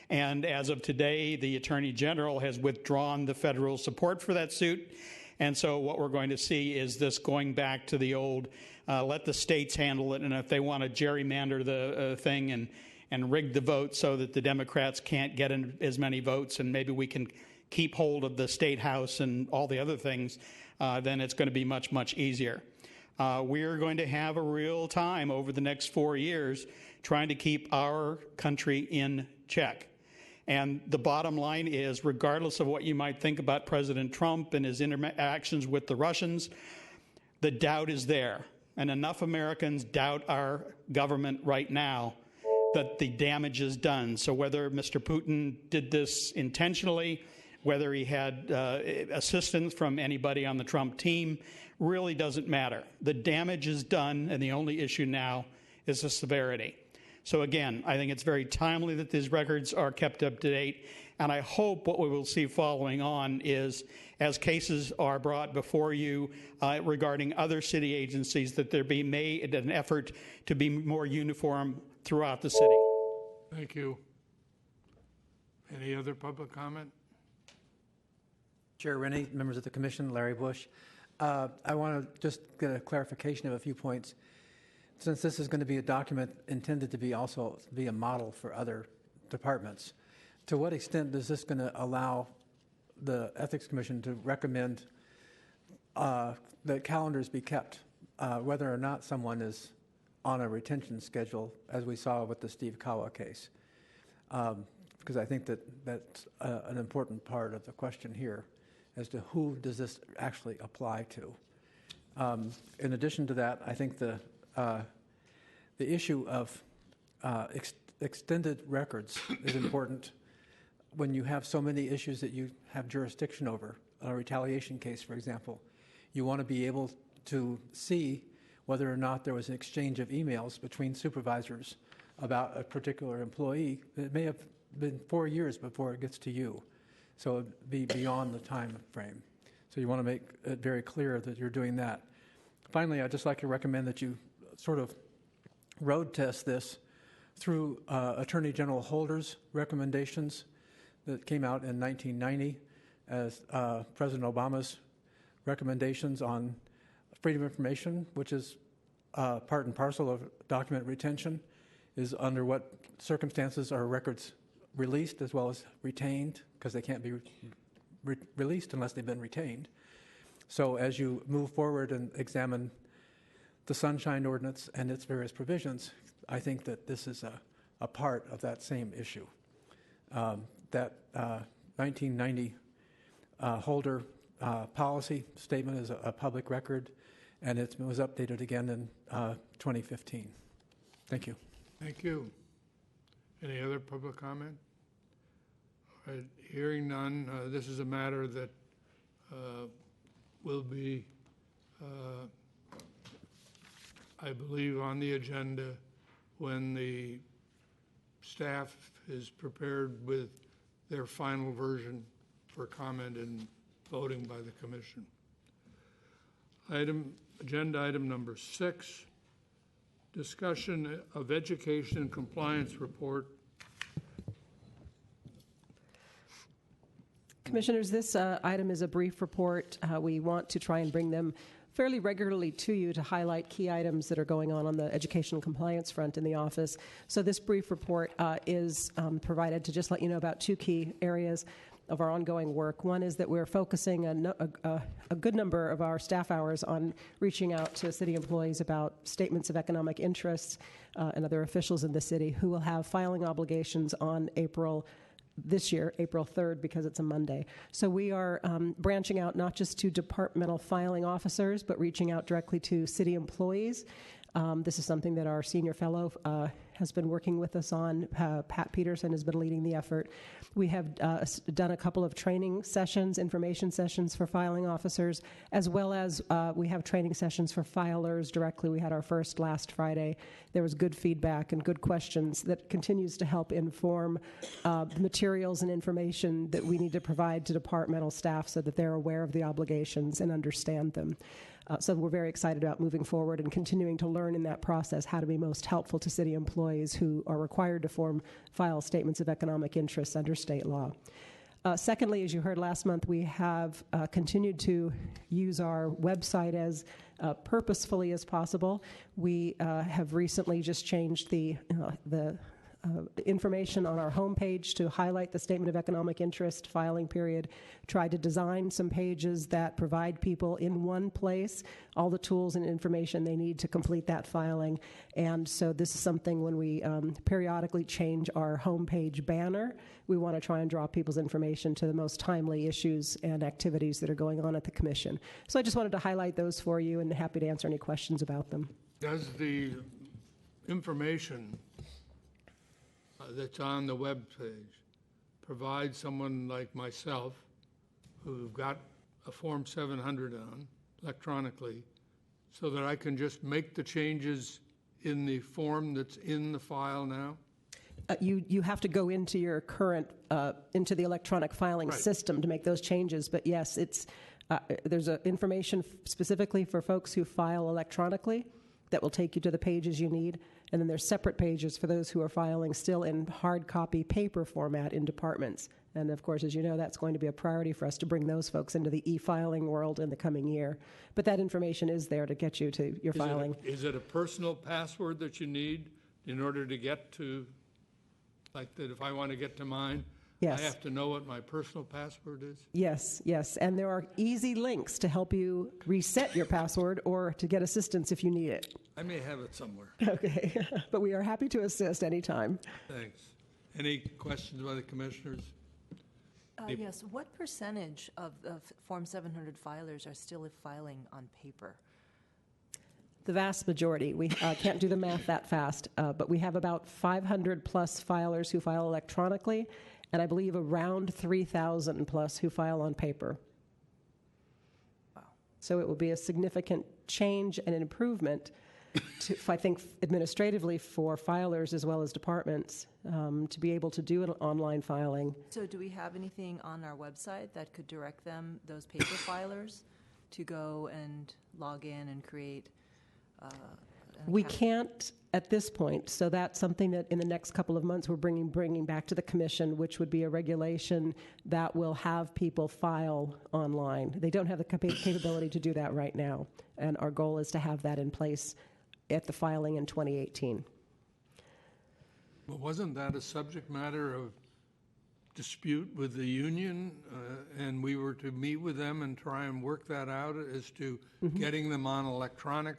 And as of today, the Attorney General has withdrawn the federal support for that suit. And so what we're going to see is this going back to the old, let the states handle it, and if they want to gerrymander the thing and rig the vote so that the Democrats can't get in as many votes and maybe we can keep hold of the state house and all the other things, then it's going to be much, much easier. We're going to have a real time over the next 4 years trying to keep our country in check. And the bottom line is, regardless of what you might think about President Trump and his interactions with the Russians, the doubt is there. And enough Americans doubt our government right now that the damage is done. So whether Mr. Putin did this intentionally, whether he had assistance from anybody on the Trump team, really doesn't matter. The damage is done, and the only issue now is the severity. So again, I think it's very timely that these records are kept up to date, and I hope what we will see following on is, as cases are brought before you regarding other city agencies, that there be made an effort to be more uniform throughout the city. Thank you. Any other public comment? Chair Rennie, members of the Commission, Larry Bush. I want to just get a clarification of a few points. Since this is going to be a document intended to be also be a model for other departments, to what extent is this going to allow the Ethics Commission to recommend that calendars be kept, whether or not someone is on a retention schedule, as we saw with the Steve Kawa case? Because I think that's an important part of the question here, as to who does this actually apply to. In addition to that, I think the issue of extended records is important when you have so many issues that you have jurisdiction over. A retaliation case, for example, you want to be able to see whether or not there was an exchange of emails between supervisors about a particular employee. It may have been 4 years before it gets to you, so it'd be beyond the time frame. So you want to make it very clear that you're doing that. Finally, I'd just like to recommend that you sort of road test this through Attorney General Holder's recommendations that came out in 1990 as President Obama's recommendations on freedom of information, which is part and parcel of document retention, is under what circumstances are records released as well as retained, because they can't be released unless they've been retained. So as you move forward and examine the Sunshine Ordinance and its various provisions, I think that this is a part of that same issue. That 1990 Holder policy statement is a public record, and it was updated again in 2015. Thank you. Thank you. Any other public comment? All right, hearing none, this is a matter that will be, I believe, on the agenda when the staff is prepared with their final version for comment and voting by the Commission. Agenda item number 6, discussion of education and compliance report. Commissioners, this item is a brief report. We want to try and bring them fairly regularly to you to highlight key items that are going on the education and compliance front in the office. So this brief report is provided to just let you know about 2 key areas of our ongoing work. One is that we're focusing a good number of our staff hours on reaching out to city employees about statements of economic interest and other officials in the city who will have filing obligations on this year, April 3rd, because it's a Monday. So we are branching out not just to departmental filing officers, but reaching out directly to city employees. This is something that our senior fellow has been working with us on. Pat Peterson has been leading the effort. We have done a couple of training sessions, information sessions for filing officers, as well as we have training sessions for filers directly. We had our first last Friday. There was good feedback and good questions that continues to help inform the materials and information that we need to provide to departmental staff so that they're aware of the obligations and understand them. So we're very excited about moving forward and continuing to learn in that process how to be most helpful to city employees who are required to file statements of economic interest under state law. Secondly, as you heard last month, we have continued to use our website as purposefully as possible. We have recently just changed the information on our homepage to highlight the statement of economic interest filing period, tried to design some pages that provide people in one place all the tools and information they need to complete that filing. And so this is something when we periodically change our homepage banner, we want to try and draw people's information to the most timely issues and activities that are going on at the Commission. So I just wanted to highlight those for you and happy to answer any questions about them. Does the information that's on the web page provide someone like myself who got a Form 700 on electronically so that I can just make the changes in the form that's in the file now? You have to go into your current, into the electronic filing system to make those changes. But yes, there's information specifically for folks who file electronically that will take you to the pages you need. And then there's separate pages for those who are filing still in hard copy paper format in departments. And of course, as you know, that's going to be a priority for us to bring those folks into the e-filing world in the coming year. But that information is there to get you to your filing. Is it a personal password that you need in order to get to, like that if I want to get to mine? Yes. I have to know what my personal password is? Yes, yes. And there are easy links to help you reset your password or to get assistance if you need it. I may have it somewhere. Okay. But we are happy to assist anytime. Thanks. Any questions by the commissioners? Yes, what percentage of Form 700 filers are still filing on paper? The vast majority. We can't do the math that fast, but we have about 500 plus filers who file electronically, and I believe around 3,000 plus who file on paper. Wow. So it will be a significant change and an improvement, I think, administratively for filers as well as departments to be able to do an online filing. So do we have anything on our website that could direct them, those paper filers, to go and log in and create an We account? can't at this point, so that's something that in the next couple of months we're bringing back to the commission, which would be a regulation that will have people file online. They don't have the capability to do that right now, and our goal is to have that in place at the filing in 2018. Well, wasn't that a subject matter of dispute with the union, and we were to meet with them and try and work that out as to getting them on electronic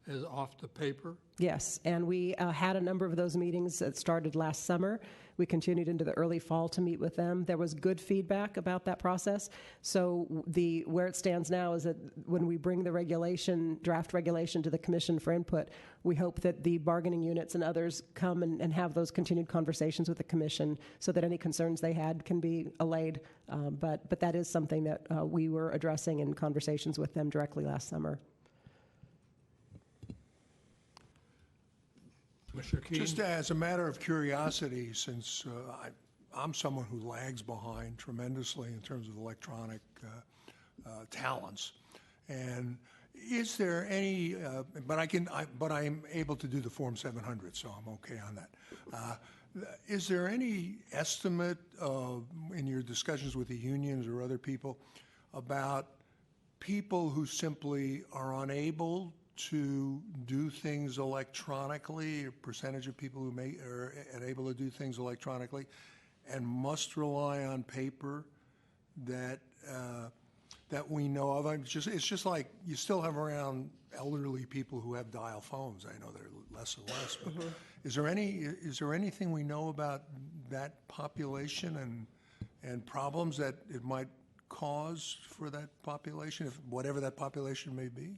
as off the paper? Yes, and we had a number of those meetings that started last summer. We continued into the early fall to meet with them. There was good feedback about that process. So where it stands now is that when we bring the draft regulation to the commission for input, we hope that the bargaining units and others come and have those continued conversations with the commission so that any concerns they had can be allayed. But that is something that we were addressing in conversations with them directly last summer. Commissioner Keene? Just as a matter of curiosity, since I'm someone who lags behind tremendously in terms of electronic talents, and is there any? But I'm able to do the Form 700, so I'm okay on that. Is there any estimate in your discussions with the unions or other people about people who simply are unable to do things electronically, a percentage of people who are able to do things electronically and must rely on paper that we know of? It's just like you still have around elderly people who have dial phones. I know they're less and less, but is there anything we know about that population and problems that it might cause for that population, if whatever that population may be?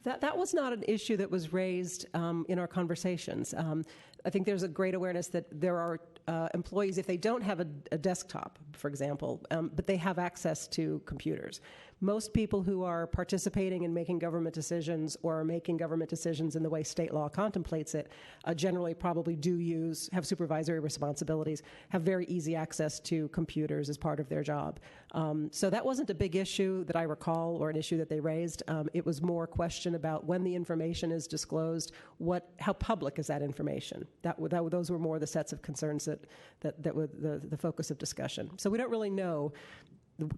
That was not an issue that was raised in our conversations. I think there's a great awareness that there are employees, if they don't have a desktop, for example, but they have access to computers. Most people who are participating in making government decisions or are making government decisions in the way state law contemplates it generally probably have supervisory responsibilities, have very easy access to computers as part of their job. So that wasn't a big issue that I recall or an issue that they raised. It was more a question about when the information is disclosed, how public is that information? Those were more the sets of concerns that were the focus of discussion. So we don't really know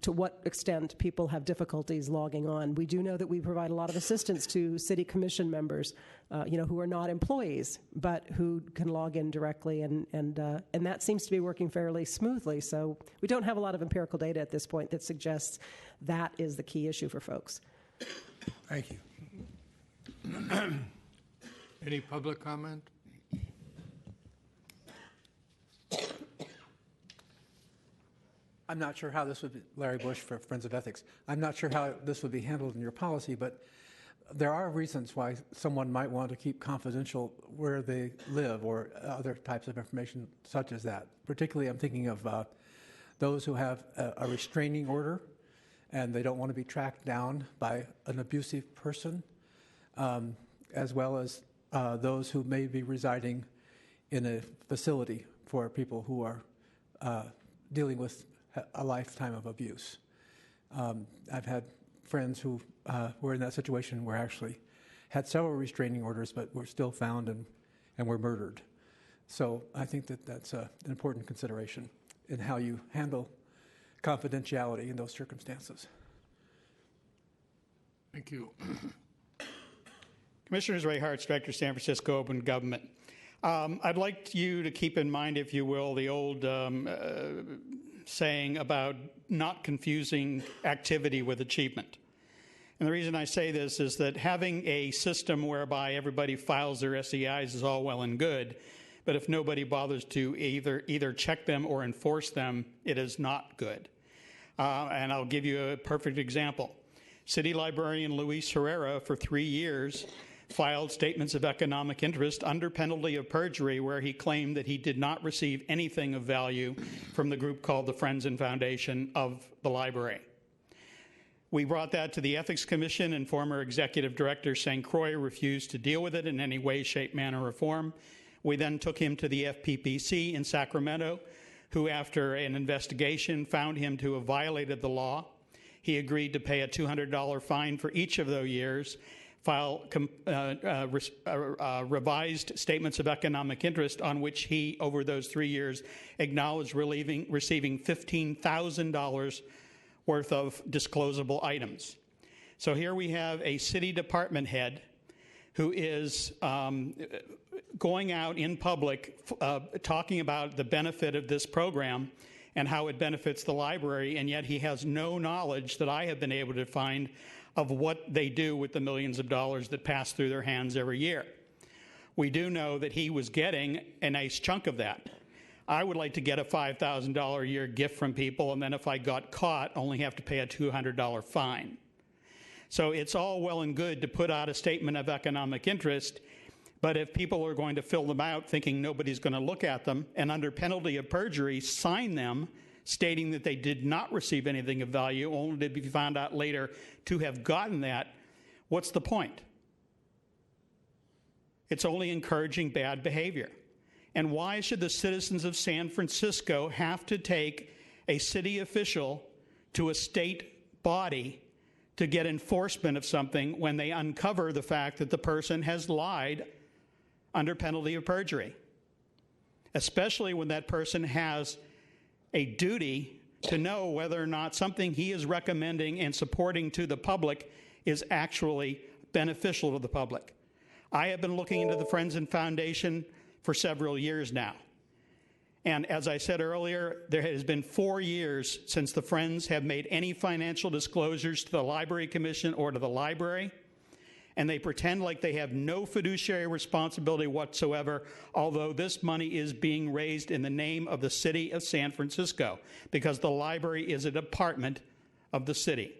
to what extent people have difficulties logging on. We do know that we provide a lot of assistance to city commission members, who are not employees, but who can log in directly, and that seems to be working fairly smoothly. So we don't have a lot of empirical data at this point that suggests that is the key issue for folks. Thank you. Any public comment? I'm not sure how this would be, Larry Bush for Friends of Ethics. I'm not sure how this would be handled in your policy, but there are reasons why someone might want to keep confidential where they live or other types of information such as that. Particularly, I'm thinking of those who have a restraining order and they don't want to be tracked down by an abusive person, as well as those who may be residing in a facility for people who are dealing with a lifetime of abuse. I've had friends who were in that situation where actually had several restraining orders but were still found and and were murdered. So I think that that's an important consideration in how you handle confidentiality in those circumstances. Thank you. Commissioners, Ray Hartz, Director, San Francisco Open Government. I'd like you to keep in mind, if you will, the old saying about not confusing activity with achievement. And the reason I say this is that having a system whereby everybody files their SEIs is all well and good, but if nobody bothers to either check them or enforce them, it is not good. And I'll give you a perfect example. City Librarian Luis Herrera, for 3 years, filed statements of economic interest under penalty of perjury where he claimed that he did not receive anything of value from the group called the Friends and Foundation of the Library. We brought that to the Ethics Commission, and former Executive Director St. Croix refused to deal with it in any way, shape, manner, or form. We then took him to the FPPC in Sacramento, who, after an investigation, found him to have violated the law. He agreed to pay a $200 fine for each of those years, file revised statements of economic interest on which he, over those 3 years, acknowledged receiving $15,000 worth of disclosable items. So here we have a city department head who is going out in public talking about the benefit of this program and how it benefits the library, and yet he has no knowledge that I have been able to find of what they do with the millions of dollars that pass through their hands every year. We do know that he was getting a nice chunk of that. I would like to get a $5,000 a year gift from people, and then if I got caught, only have to pay a $200 fine. So it's all well and good to put out a statement of economic interest, but if people are going to fill them out thinking nobody's going to look at them, and under penalty of perjury sign them stating that they did not receive anything of value, only to be found out later to have gotten that, what's the point? It's only encouraging bad behavior. And why should the citizens of San Francisco have to take a city official to a state body to get enforcement of something when they uncover the fact that the person has lied under penalty of perjury? Especially when that person has a duty to know whether or not something he is recommending and supporting to the public is actually beneficial to the public. I have been looking into the Friends and Foundation for several years now. And as I said earlier, there has been 4 years since the Friends have made any financial disclosures to the Library Commission or to the library, and they pretend like they have no fiduciary responsibility whatsoever, although this money is being raised in the name of the city of San Francisco, because the library is a department of the city.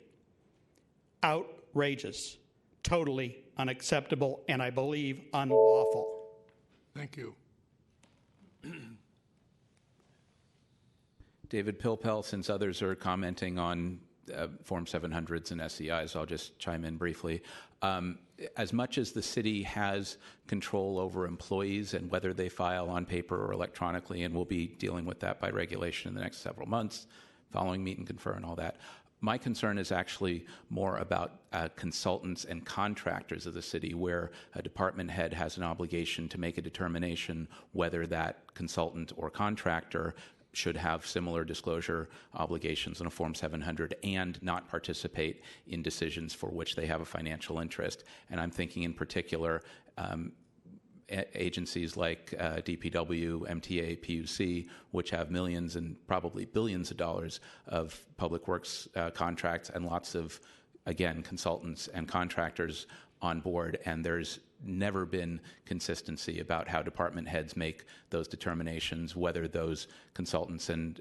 Outrageous, totally unacceptable, and I believe unlawful. Thank you. David Pilpel, since others are commenting on Form 700s and SEIs, I'll just chime in briefly. As much as the city has control over employees and whether they file on paper or electronically, and we'll be dealing with that by regulation in the next several months, following meet and confer and all that, my concern is actually more about consultants and contractors of the city, where a department head has an obligation to make a determination whether that consultant or contractor should have similar disclosure obligations in a Form 700 and not participate in decisions for which they have a financial interest. And I'm thinking in particular agencies like DPW, MTA, PUC, which have millions and probably billions of dollars of public works contracts and lots of, again, consultants and contractors on board, and there's never been consistency about how department heads make those determinations, whether those consultants and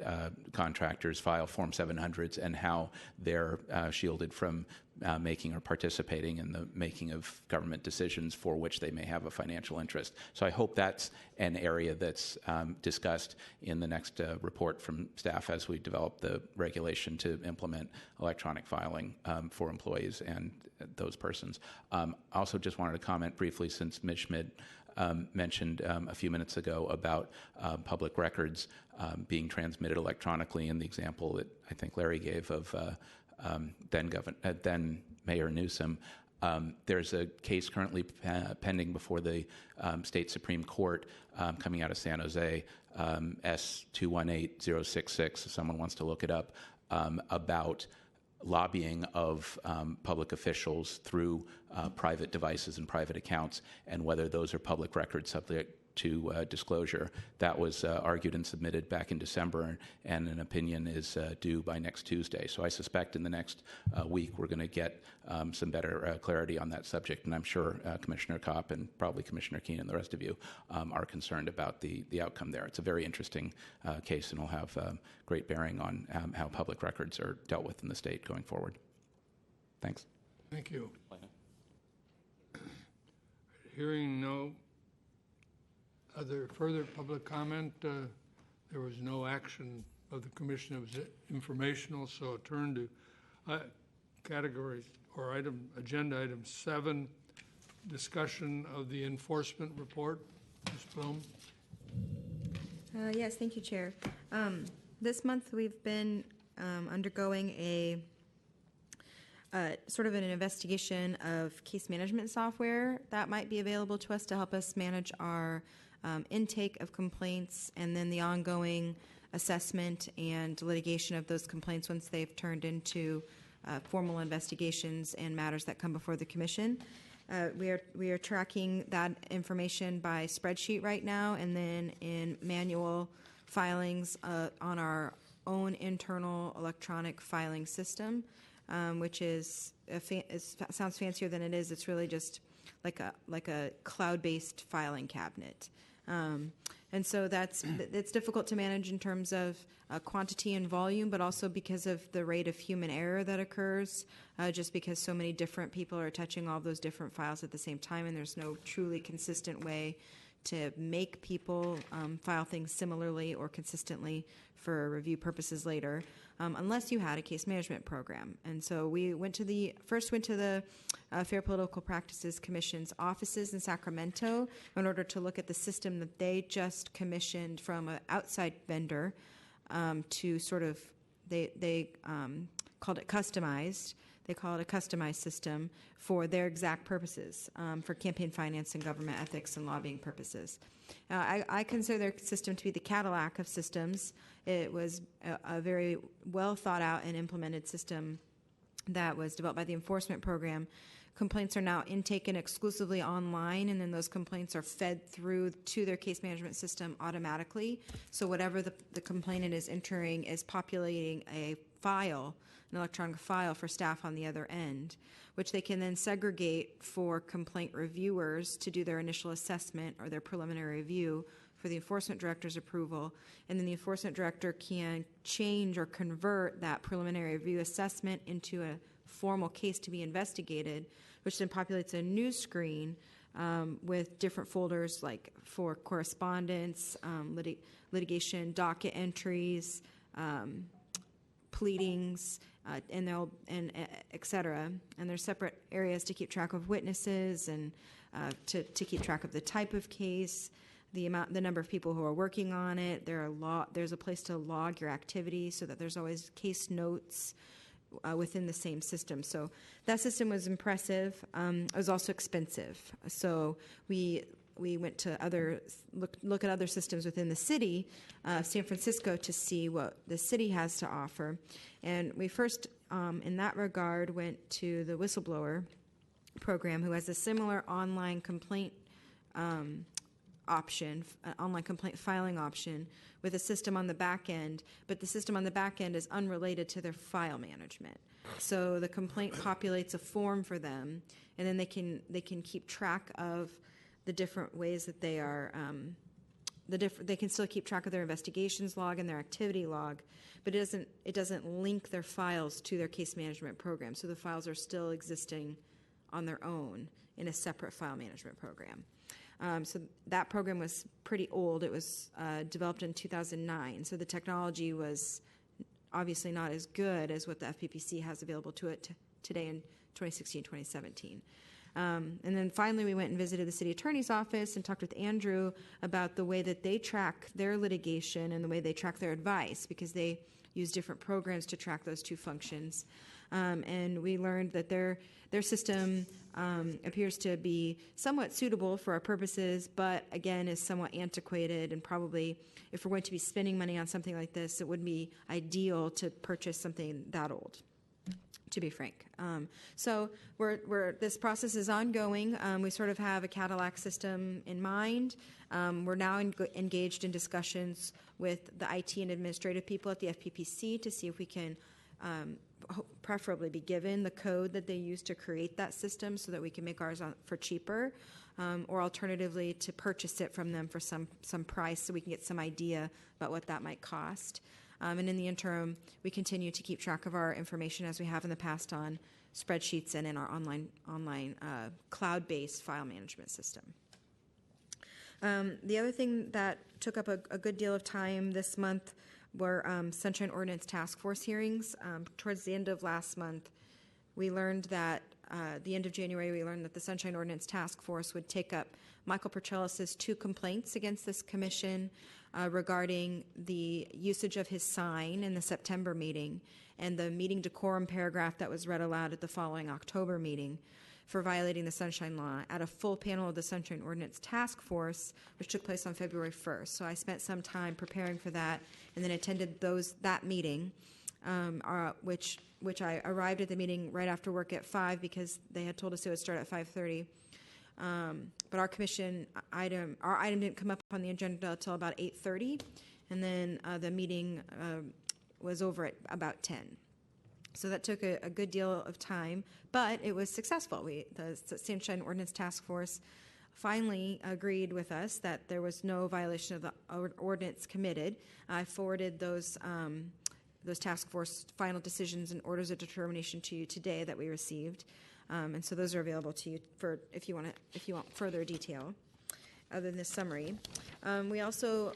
contractors file Form 700s and how they're shielded from making or participating in the making of government decisions for which they may have a financial interest. So I hope that's an area that's discussed in the next report from staff as we develop the regulation to implement electronic filing for employees and those persons. I also just wanted to comment briefly, since Ms. Schmidt mentioned a few minutes ago about public records being transmitted electronically, in the example that I think Larry gave of then Mayor Newsom. There's a case currently pending before the state Supreme Court coming out of San Jose, S218066, if someone wants to look it up, about lobbying of public officials through private devices and private accounts, and whether those are public records subject to disclosure. That was argued and submitted back in December, and an opinion is due by next Tuesday. So I suspect in the next week we're going to get some better clarity on that subject, and I'm sure Commissioner Kopp and probably Commissioner Keene and the rest of you are concerned about the outcome there. It's a very interesting case, and will have great bearing on how public records are dealt with in the state going forward. Thanks. Thank you. Hearing no other further public comment, there was no action of the commission. It was informational, so I'll turn to category or agenda item 7, discussion of the enforcement report. Ms. Blum. Yes, thank you, Chair. This month we've been undergoing a sort of an investigation of case management software that might be available to us to help us manage our intake of complaints, and then the ongoing assessment and litigation of those complaints once they've turned into formal investigations and matters that come before the commission. We are tracking that information by spreadsheet right now, and then in manual filings on our own internal electronic filing system, which is sounds fancier than it is. It's really just like a cloud-based filing cabinet. And so it's difficult to manage in terms of quantity and volume, but also because of the rate of human error that occurs, just because so many different people are touching all those different files at the same time, and there's no truly consistent way to make people file things similarly or consistently for review purposes later, unless you had a case management program. And so we went to the Fair Political Practices Commission's offices in Sacramento in order to look at the system that they just commissioned from an outside vendor to sort of, they called it customized. They call it a customized system for their exact purposes, for campaign finance and government ethics and lobbying purposes. I consider their system to be the Cadillac of systems. It was a very well thought out and implemented system that was developed by the enforcement program. Complaints are now intaken exclusively online, and then those complaints are fed through to their case management system automatically. So whatever the complainant is entering is populating a file, an electronic file for staff on the other end, which they can then segregate for complaint reviewers to do their initial assessment or their preliminary review for the enforcement director's approval. And then the enforcement director can change or convert that preliminary review assessment into a formal case to be investigated, which then populates a new screen with different folders like for correspondence, litigation, docket entries, pleadings, and et cetera. And there's separate areas to keep track of witnesses and to keep track of the type of case, the number of people who are working on it. There's a place to log your activity so that there's always case notes within the same system. So that system was impressive. It was also expensive. So we went to look at other systems within the city of San Francisco to see what the city has to offer. And we first, in that regard, went to the whistleblower program, who has a similar online complaint option, online complaint filing option with a system on the back end, but the system on the back end is unrelated to their file management. So the complaint populates a form for them, and then they can keep track of the different ways that they are, they can still keep track of their investigations log and their activity log, but it doesn't link their files to their case management program. So the files are still existing on their own in a separate file management program. So that program was pretty old. It was developed in 2009. So the technology was obviously not as good as what the FPPC has available to it today in 2016, 2017. And then finally we went and visited the city attorney's office and talked with Andrew about the way that they track their litigation and the way they track their advice, because they use different programs to track those two functions. And we learned that their system appears to be somewhat suitable for our purposes, but again is somewhat antiquated, and probably if we're going to be spending money on something like this, it wouldn't be ideal to purchase something that old, to be frank. So this process is ongoing. We sort of have a Cadillac system in mind. We're now engaged in discussions with the IT and administrative people at the FPPC to see if we can preferably be given the code that they use to create that system so that we can make ours for cheaper, or alternatively to purchase it from them for some price so we can get some idea about what that might cost. And in the interim, we continue to keep track of our information as we have in the past on spreadsheets and in our online cloud-based file management system. The other thing that took up a good deal of time this month were Sunshine Ordinance Task Force hearings. Towards the end of last month, we learned that, the end of January, we learned that the Sunshine Ordinance Task Force would take up Michael Porcellis's 2 complaints against this commission regarding the usage of his sign in the September meeting and the meeting decorum paragraph that was read aloud at the following October meeting for violating the Sunshine Law at a full panel of the Sunshine Ordinance Task Force, which took place on February 1st. So I spent some time preparing for that and then attended that meeting, which I arrived at the meeting right after work at 5 because they had told us it would start at 5:30. But our commission item didn't come up on the agenda until about 8:30, and then the meeting was over at about 10. So that took a good deal of time, but it was successful. The Sunshine Ordinance Task Force finally agreed with us that there was no violation of the ordinance committed. I forwarded those task force final decisions and orders of determination to you today that we received, and so those are available to you if you want further detail other than this summary. We also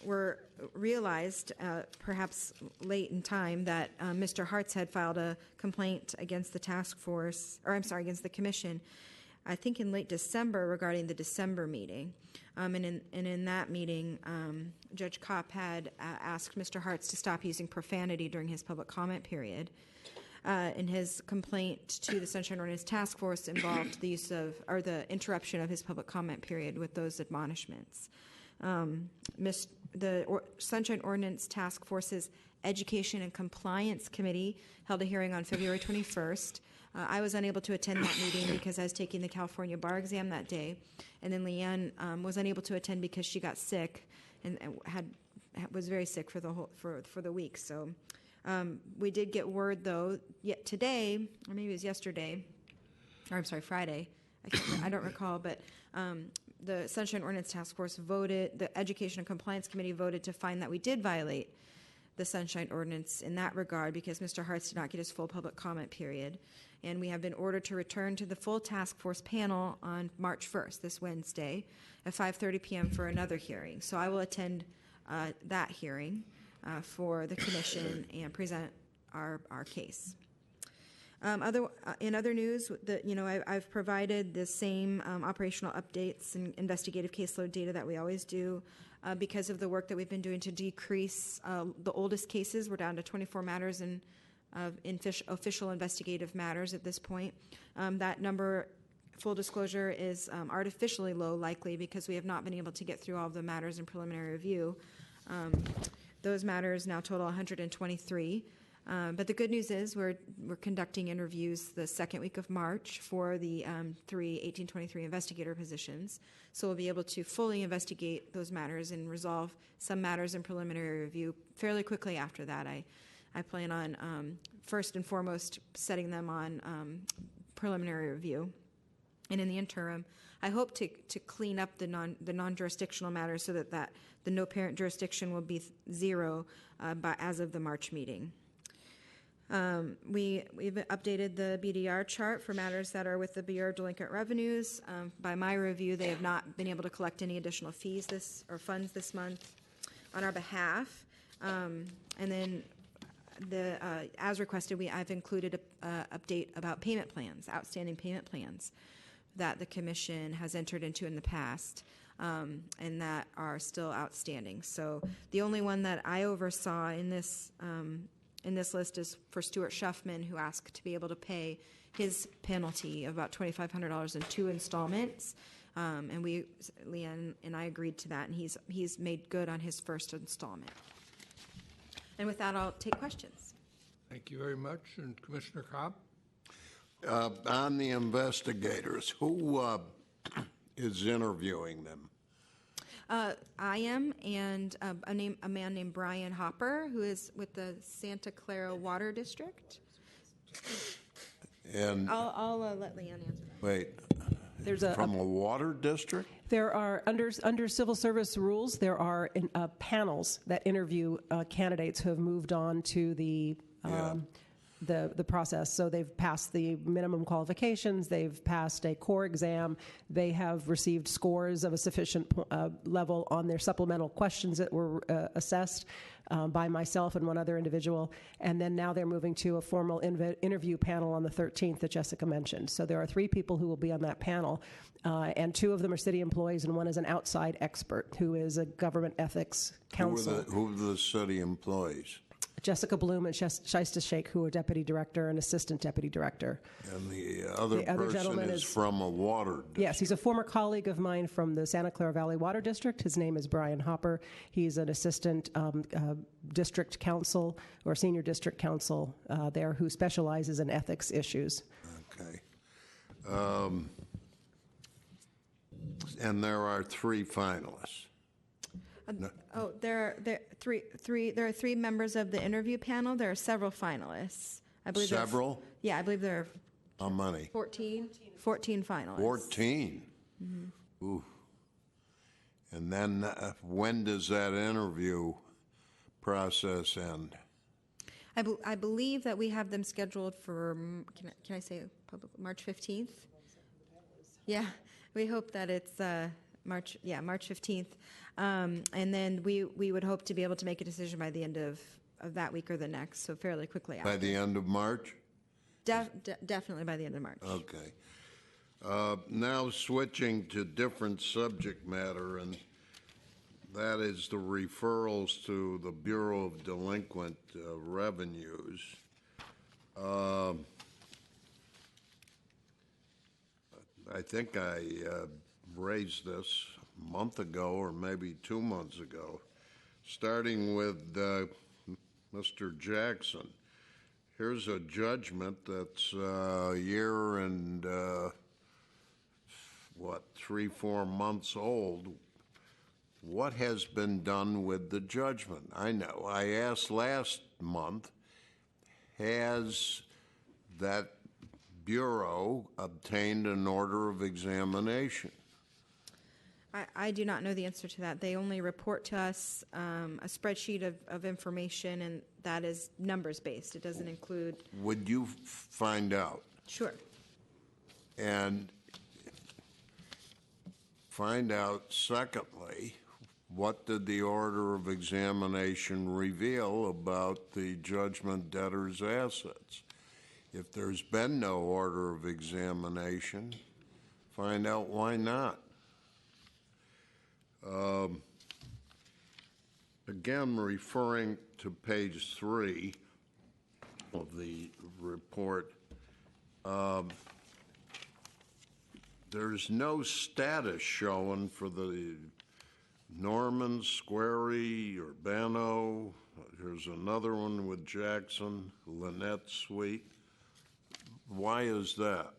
were realized, perhaps late in time, that Mr. Hartz had filed a complaint against the task force, against the commission, I think in late December regarding the December meeting. And in that meeting, Judge Kopp had asked Mr. Hartz to stop using profanity during his public comment period. And his complaint to the Sunshine Ordinance Task Force involved the interruption of his public comment period with those admonishments. The Sunshine Ordinance Task Force's Education and Compliance Committee held a hearing on February 21st. I was unable to attend that meeting because I was taking the California bar exam that day, and then Leanne was unable to attend because she got sick and was very sick for the week. So we did get word though yet today, or maybe it was yesterday, or I'm sorry, Friday. I don't recall, but the Sunshine Ordinance Task Force voted, the Education and Compliance Committee voted to find that we did violate the Sunshine Ordinance in that regard because Mr. Hartz did not get his full public comment period. And we have been ordered to return to the full task force panel on March 1st, this Wednesday, at 5:30 p.m. for another hearing. So I will attend that hearing for the commission and present our case. In other news, I've provided the same operational updates and investigative caseload data that we always do because of the work that we've been doing to decrease the oldest cases. We're down to 24 matters in official investigative matters at this point. That number, full disclosure, is artificially low, likely because we have not been able to get through all of the matters in preliminary review. Those matters now total 123. But the good news is we're conducting interviews the second week of March for the 1823 investigator positions. So we'll be able to fully investigate those matters and resolve some matters in preliminary review fairly quickly after that. I plan on, first and foremost, setting them on preliminary review. And in the interim, I hope to clean up the non-jurisdictional matters so that the no-parent jurisdiction will be 0 as of the March meeting. We've updated the BDR chart for matters that are with the Bureau of Delinquent Revenues. By my review, they have not been able to collect any additional fees or funds this month on our behalf. And then as requested, I've included an update about payment plans, outstanding payment plans that the Commission has entered into in the past and that are still outstanding. So the only one that I oversaw in this list is for Stuart Shuffman, who asked to be able to pay his penalty of about $2,500 in 2 installments. And Leanne and I agreed to that, and he's made good on his first installment. And with that, I'll take questions. Thank you very much. And Commissioner Cobb? On the investigators, who is interviewing them? I am, and a man named Brian Hopper, who is with the Santa Clara Water District. And I'll let Leanne answer that. wait, There's from a water district? There are, under civil service rules, there are panels that interview candidates who have moved on to the process. So they've passed the minimum qualifications, they've passed a core exam, they have received scores of a sufficient level on their supplemental questions that were assessed by myself and one other individual, and then now they're moving to a formal interview panel on the 13th that Jessica mentioned. So there are 3 people who will be on that panel, and 2 of them are city employees, and 1 is an outside expert who is a government ethics counsel. Who are the city employees? Jessica Bloom and Shaista Sheikh, who are deputy director and assistant deputy director. And the other person gentleman is from a water district? Yes, he's a former colleague of mine from the Santa Clara Valley Water District. His name is Brian Hopper. He's an assistant district counsel or senior district counsel there who specializes in ethics issues. Okay. And there are 3 finalists. There are 3 members of the interview panel. There are several finalists. I believe Several? I believe there are How many? 14 finalists. 14? Mm-hmm. Ooh. And then when does that interview process end? I believe that we have them scheduled for, can I say public, March 15th? Yeah, we hope that it's March 15th. And then we would hope to be able to make a decision by the end of that week or the next, so fairly quickly after. By the end of March? Definitely by the end of March. Okay. Now switching to different subject matter, and that is the referrals to the Bureau of Delinquent Revenues. I think I raised this a month ago or maybe 2 months ago, starting with Mr. Jackson. Here's a judgment that's a year and 3-4 months old. What has been done with the judgment? I know. I asked last month, has that bureau obtained an order of examination? I do not know the answer to that. They only report to us a spreadsheet of information, and that is numbers-based. It doesn't include... Would you find out? Sure. And find out, secondly, what did the order of examination reveal about the judgment debtor's assets? If there's been no order of examination, find out why not. Again, referring to page 3 of the report, there's no status shown for the Norman, Squarey, Urbano. There's another one with Jackson, Lynette Sweet. Why is that?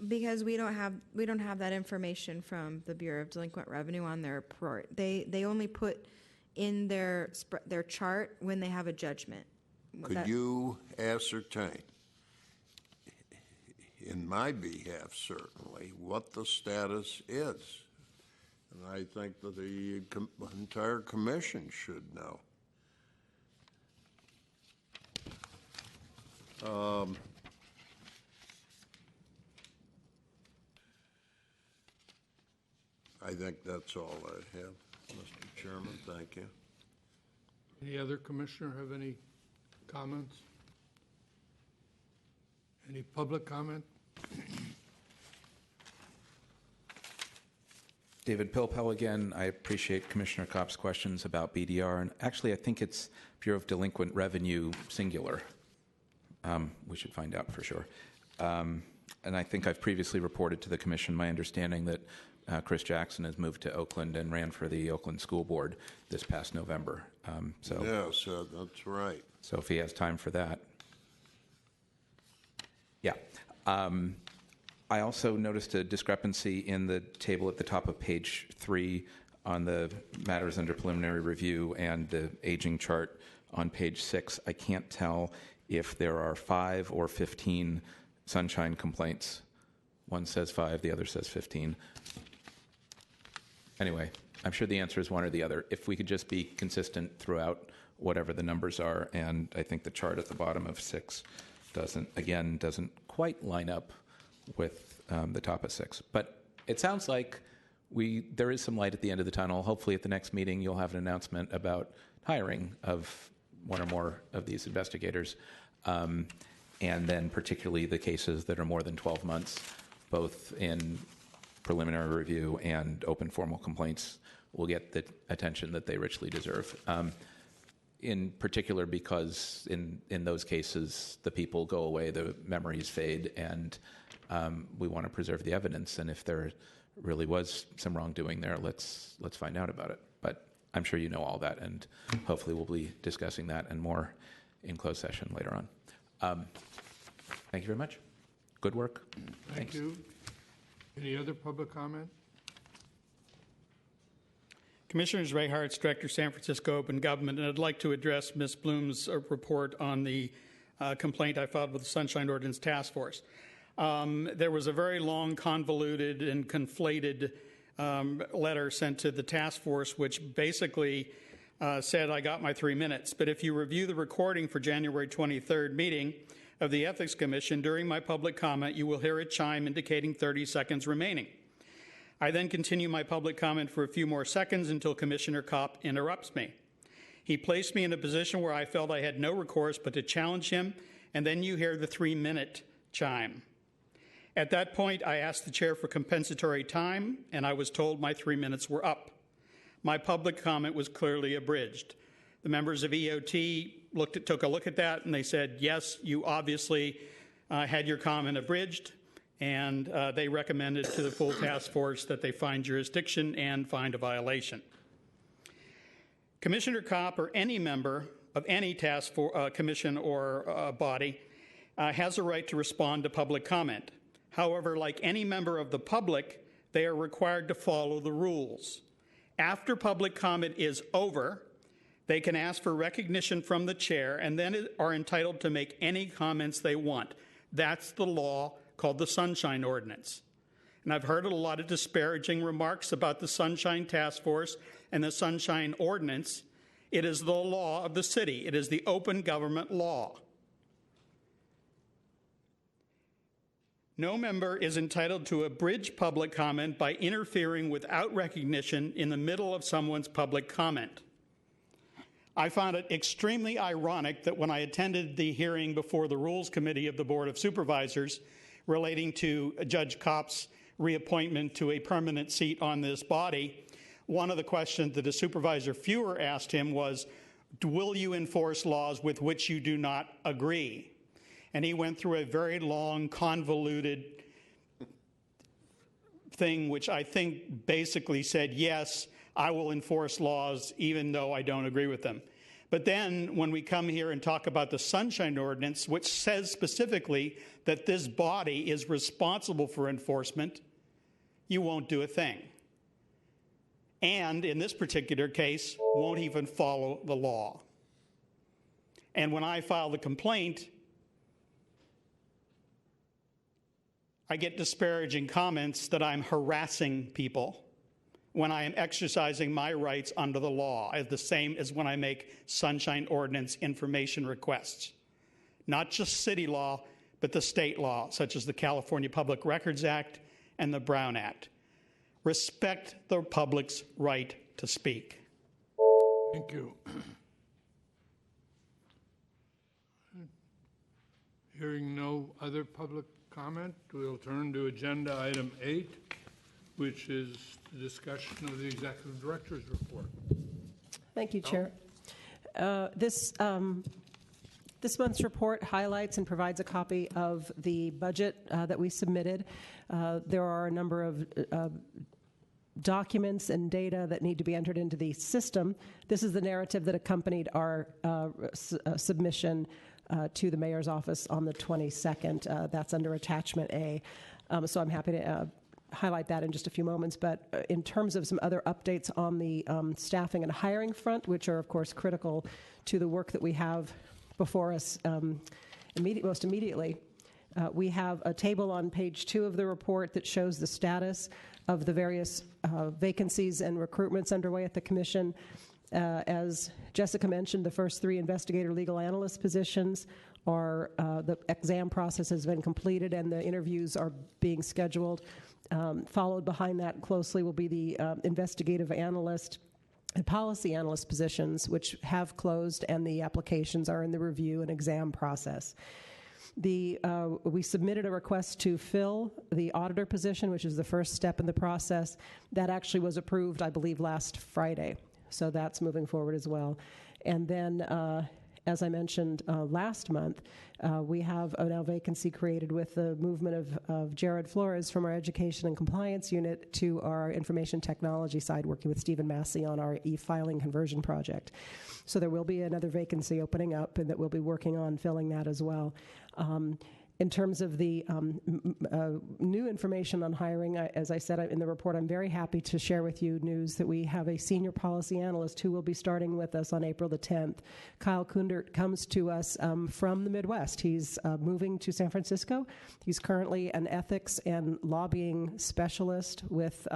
Because we don't have that information from the Bureau of Delinquent Revenue on their report. They only put in their chart when they have a judgment. Could you ascertain, in my behalf certainly, what the status is? And I think that the entire commission should know. I think that's all I have, Mr. Chairman. Thank you. Any other commissioner have any comments? Any public comment? David Pilpel again. I appreciate Commissioner Kopp's questions about BDR. And actually, I think it's Bureau of Delinquent Revenue singular. We should find out for sure. And I think I've previously reported to the Commission my understanding that Chris Jackson has moved to Oakland and ran for the Oakland School Board this past November. Yes, that's right. So if he has time for that. Yeah. I also noticed a discrepancy in the table at the top of page 3 on the matters under preliminary review and the aging chart on page 6. I can't tell if there are 5 or 15 sunshine complaints. One says 5, the other says 15. Anyway, I'm sure the answer is one or the other. If we could just be consistent throughout whatever the numbers are, and I think the chart at the bottom of 6 doesn't quite line up with the top of 6. But it sounds like there is some light at the end of the tunnel. Hopefully at the next meeting you'll have an announcement about hiring of one or more of these investigators, and then particularly the cases that are more than 12 months, both in preliminary review and open formal complaints, will get the attention that they richly deserve. In particular because in those cases, the people go away, the memories fade, and we want to preserve the evidence. And if there really was some wrongdoing there, let's find out about it. But I'm sure you know all that, and hopefully we'll be discussing that and more in closed session later on. Thank you very much. Good work. Thank you. Any other public comment? Commissioners, Ray Hartz, Director, San Francisco Open Government, and I'd like to address Ms. Bloom's report on the complaint I filed with the Sunshine Ordinance Task Force. There was a very long, convoluted, and conflated letter sent to the task force, which basically said I got my 3 minutes. But if you review the recording for January 23rd meeting of the Ethics Commission, during my public comment, you will hear a chime indicating 30 seconds remaining. I then continue my public comment for a few more seconds until Commissioner Kopp interrupts me. He placed me in a position where I felt I had no recourse but to challenge him, and then you hear the 3-minute chime. At that point, I asked the chair for compensatory time, and I was told my 3 minutes were up. My public comment was clearly abridged. The members of EOT took a look at that, and they said, yes, you obviously had your comment abridged, and they recommended to the full task force that they find jurisdiction and find a violation. Commissioner Kopp or any member of any task commission or body has a right to respond to public comment. However, like any member of the public, they are required to follow the rules. After public comment is over, they can ask for recognition from the chair and then are entitled to make any comments they want. That's the law called the Sunshine Ordinance. And I've heard a lot of disparaging remarks about the Sunshine Task Force and the Sunshine Ordinance. It is the law of the city. It is the open government law. No member is entitled to abridge public comment by interfering without recognition in the middle of someone's public comment. I found it extremely ironic that when I attended the hearing before the Rules Committee of the Board of Supervisors relating to Judge Kopp's reappointment to a permanent seat on this body, one of the questions that the Supervisor Fewer asked him was, will you enforce laws with which you do not agree? And he went through a very long, convoluted thing, which I think basically said, yes, I will enforce laws even though I don't agree with them. But then when we come here and talk about the Sunshine Ordinance, which says specifically that this body is responsible for enforcement, you won't do a thing. And in this particular case, won't even follow the law. And when I file the complaint, I get disparaging comments that I'm harassing people when I am exercising my rights under the law, as the same as when I make Sunshine Ordinance information requests. Not just city law, but the state law, such as the California Public Records Act and the Brown Act. Respect the public's right to speak. Thank you. Hearing no other public comment, we'll turn to agenda item 8, which is the discussion of the Executive Director's report. Thank you, Chair. This This month's report highlights and provides a copy of the budget that we submitted. There are a number of documents and data that need to be entered into the system. This is the narrative that accompanied our submission to the mayor's office on the 22nd. That's under attachment A. So I'm happy to highlight that in just a few moments. But in terms of some other updates on the staffing and hiring front, which are, of course, critical to the work that we have before us most immediately, we have a table on page 2 of the report that shows the status of the various vacancies and recruitments underway at the Commission. As Jessica mentioned, the first 3 investigator legal analyst positions are, the exam process has been completed and the interviews are being scheduled. Followed behind that closely will be the investigative analyst and policy analyst positions, which have closed, and the applications are in the review and exam process. We submitted a request to fill the auditor position, which is the first step in the process. That actually was approved, I believe, last Friday. So that's moving forward as well. And then, as I mentioned last month, we have a now vacancy created with the movement of Jared Flores from our Education and Compliance Unit to our Information Technology side, working with Stephen Massey on our e-filing conversion project. So there will be another vacancy opening up, and that we'll be working on filling that as well. In terms of the new information on hiring, as I said in the report, I'm very happy to share with you news that we have a senior policy analyst who will be starting with us on April the 10th. Kyle Kundert comes to us from the Midwest. He's moving to San Francisco. He's currently an ethics and lobbying specialist with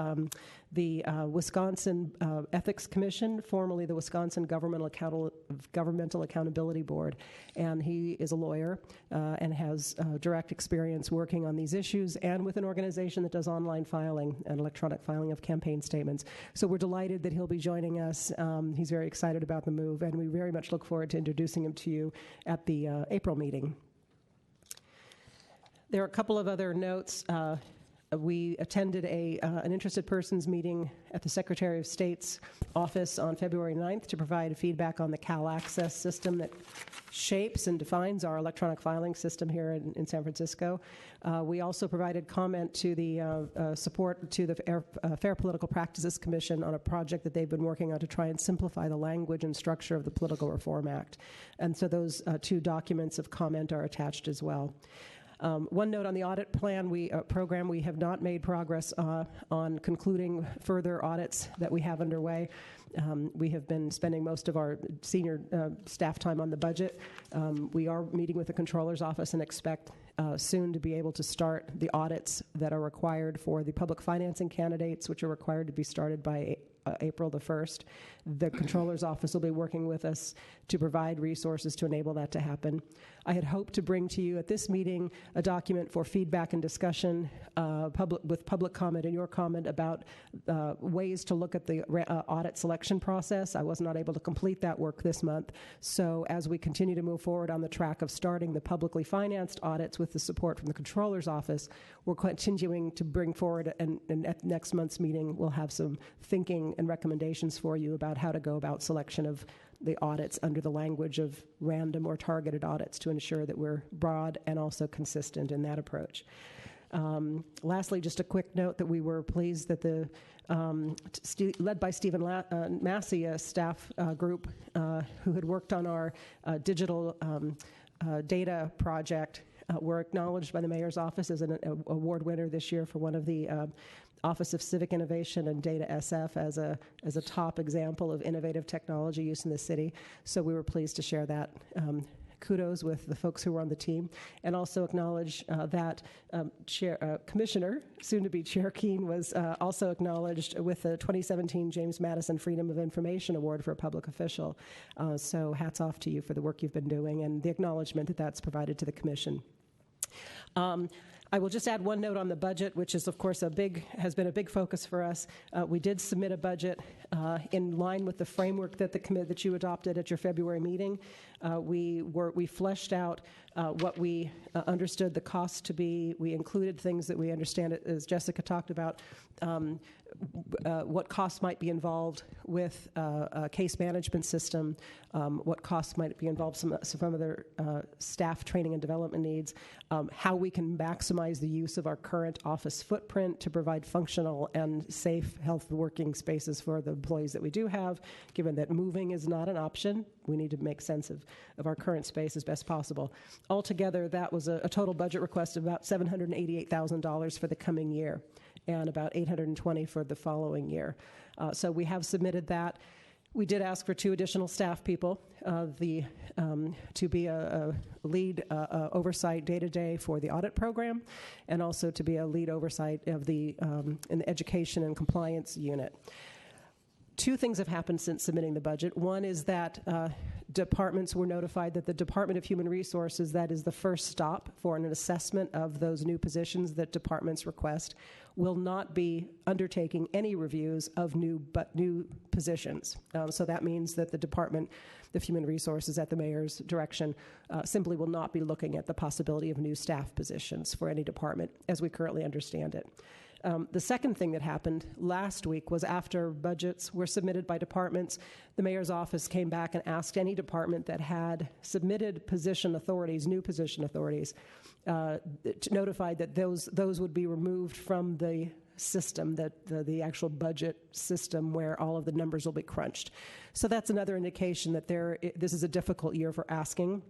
the Wisconsin Ethics Commission, formerly the Wisconsin Governmental Accountability Board. And he is a lawyer and has direct experience working on these issues and with an organization that does online filing and electronic filing of campaign statements. So we're delighted that he'll be joining us. He's very excited about the move, and we very much look forward to introducing him to you at the April meeting. There are a couple of other notes. We attended an interested persons meeting at the Secretary of State's office on February 9th to provide feedback on the Cal Access system that shapes and defines our electronic filing system here in San Francisco. We also provided comment to the support to the Fair Political Practices Commission on a project that they've been working on to try and simplify the language and structure of the Political Reform Act. And so those 2 documents of comment are attached as well. One note on the audit plan program, we have not made progress on concluding further audits that we have underway. We have been spending most of our senior staff time on the budget. We are meeting with the Controller's Office and expect soon to be able to start the audits that are required for the public financing candidates, which are required to be started by April the 1st. The Controller's Office will be working with us to provide resources to enable that to happen. I had hoped to bring to you at this meeting a document for feedback and discussion with public comment and your comment about ways to look at the audit selection process. I was not able to complete that work this month. So as we continue to move forward on the track of starting the publicly financed audits with the support from the Controller's Office, we're continuing to bring forward, and at next month's meeting, we'll have some thinking and recommendations for you about how to go about selection of the audits under the language of random or targeted audits to ensure that we're broad and also consistent in that approach. Lastly, just a quick note that we were pleased that the led by Stephen Massey, a staff group who had worked on our digital data project, were acknowledged by the mayor's office as an award winner this year for one of the Office of Civic Innovation and Data SF as a top example of innovative technology use in the city. So we were pleased to share that. Kudos with the folks who were on the team, and also acknowledge that Commissioner, soon-to-be Chair Keene, was also acknowledged with the 2017 James Madison Freedom of Information Award for a public official. So hats off to you for the work you've been doing and the acknowledgement that that's provided to the Commission. I will just add one note on the budget, which is, of course, has been a big focus for us. We did submit a budget in line with the framework that you adopted at your February meeting. We fleshed out what we understood the cost to be. We included things that we understand, as Jessica talked about, what costs might be involved with a case management system, what costs might be involved, some other staff training and development needs, how we can maximize the use of our current office footprint to provide functional and safe, health working spaces for the employees that we do have, given that moving is not an option. We need to make sense of our current space as best possible. Altogether, that was a total budget request of about $788,000 for the coming year, and about $820 for the following year. So we have submitted that. We did ask for 2 additional staff people to be a lead oversight day-to-day for the audit program, and also to be a lead oversight of in the education and compliance unit. 2 things have happened since submitting the budget. One is that departments were notified that the Department of Human Resources, that is the first stop for an assessment of those new positions that departments request, will not be undertaking any reviews of new positions. So that means that the Department of Human Resources, at the mayor's direction, simply will not be looking at the possibility of new staff positions for any department as we currently understand it. The second thing that happened last week was, after budgets were submitted by departments, the mayor's office came back and asked any department that had submitted new position authorities, notified that those would be removed from the system, that the actual budget system where all of the numbers will be crunched. So that's another indication that this is a difficult year for asking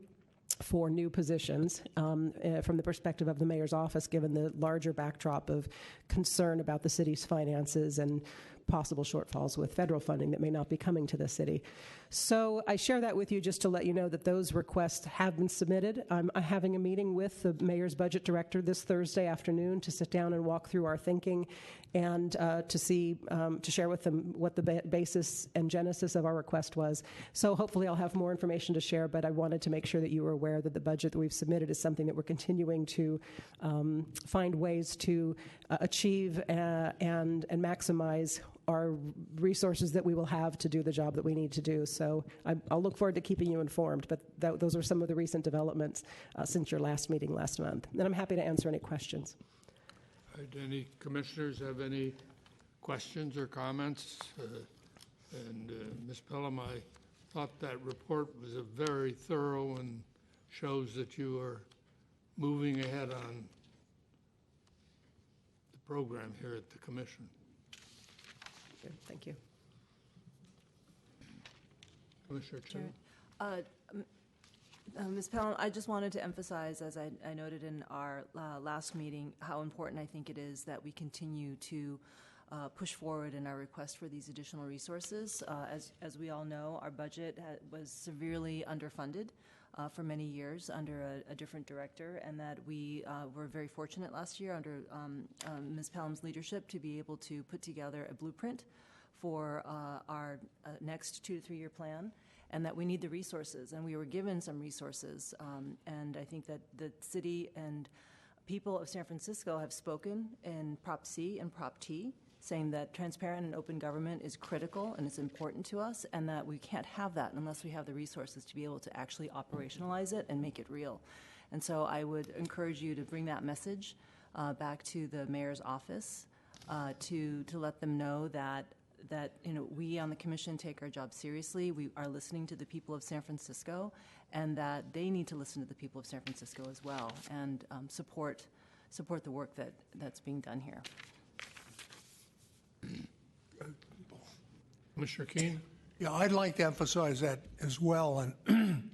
for new positions from the perspective of the mayor's office, given the larger backdrop of concern about the city's finances and possible shortfalls with federal funding that may not be coming to the city. So I share that with you just to let you know that those requests have been submitted. I'm having a meeting with the mayor's budget director this Thursday afternoon to sit down and walk through our thinking and to share with them what the basis and genesis of our request was. So hopefully I'll have more information to share, but I wanted to make sure that you were aware that the budget that we've submitted is something that we're continuing to find ways to achieve and maximize our resources that we will have to do the job that we need to do. So I'll look forward to keeping you informed, but those are some of the recent developments since your last meeting last month. And I'm happy to answer any questions. Any commissioners have any questions or comments? Ms. Pelham, I thought that report was very thorough and shows that you are moving ahead on the program here at the commission. Good. Thank you. Commissioner Chu. Ms. Pelham, I just wanted to emphasize, as I noted in our last meeting, how important I think it is that we continue to push forward in our request for these additional resources. As we all know, our budget was severely underfunded for many years under a different director, and that we were very fortunate last year under Ms. Pelham's leadership to be able to put together a blueprint for our next 2 to 3 year plan, and that we need the resources, and we were given some resources. And I think that the city and people of San Francisco have spoken in Prop C and Prop T, saying that transparent and open government is critical and it's important to us, and that we can't have that unless we have the resources to be able to actually operationalize it and make it real. And so I would encourage you to bring that message back to the mayor's office to let them know that we on the commission take our job seriously. We are listening to the people of San Francisco, and that they need to listen to the people of San Francisco as well, and support the work that's being done here. Commissioner Keene? Yeah, I'd like to emphasize that as well. And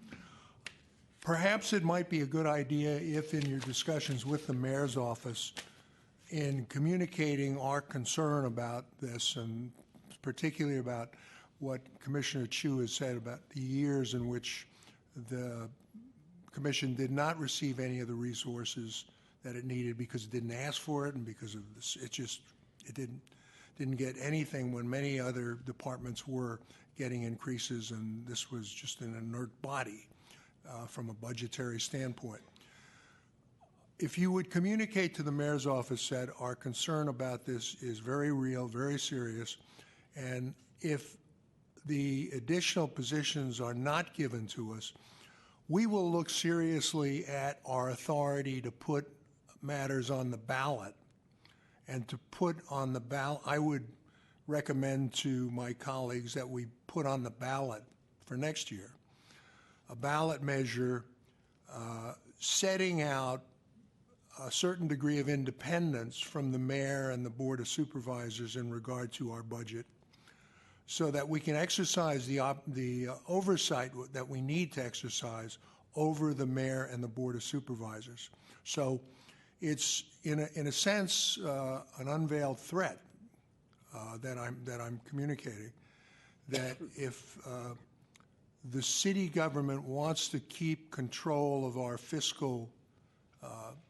perhaps it might be a good idea if in your discussions with the mayor's office, in communicating our concern about this, and particularly about what Commissioner Chu has said about the years in which the commission did not receive any of the resources that it needed because it didn't ask for it, and because of this, it didn't get anything when many other departments were getting increases, and this was just an inert body from a budgetary standpoint. if you would communicate to the mayor's office that our concern about this is very real, very serious, and if the additional positions are not given to us, we will look seriously at our authority to put matters on the ballot. And to put on the ballot, I would recommend to my colleagues that we put on the ballot for next year a ballot measure setting out a certain degree of independence from the mayor and the Board of Supervisors in regard to our budget, so that we can exercise the oversight that we need to exercise over the mayor and the Board of Supervisors. So it's, in a sense, an unveiled threat that I'm communicating, that if the city government wants to keep control of our fiscal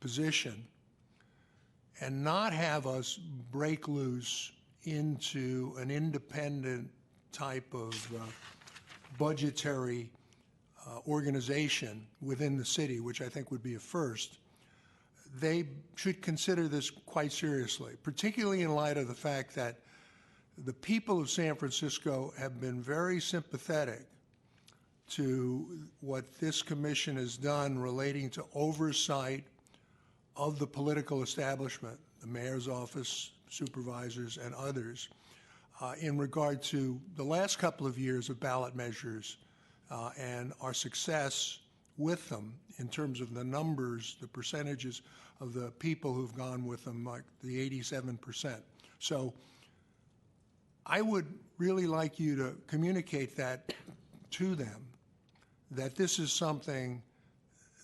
position and not have us break loose into an independent type of budgetary organization within the city, which I think would be a first, they should consider this quite seriously, particularly in light of the fact that the people of San Francisco have been very sympathetic to what this commission has done relating to oversight of the political establishment, the mayor's office, supervisors, and others, in regard to the last couple of years of ballot measures and our success with them in terms of the numbers, the percentages of the people who've gone with them, like the 87%. So I would really like you to communicate that to them, that this is something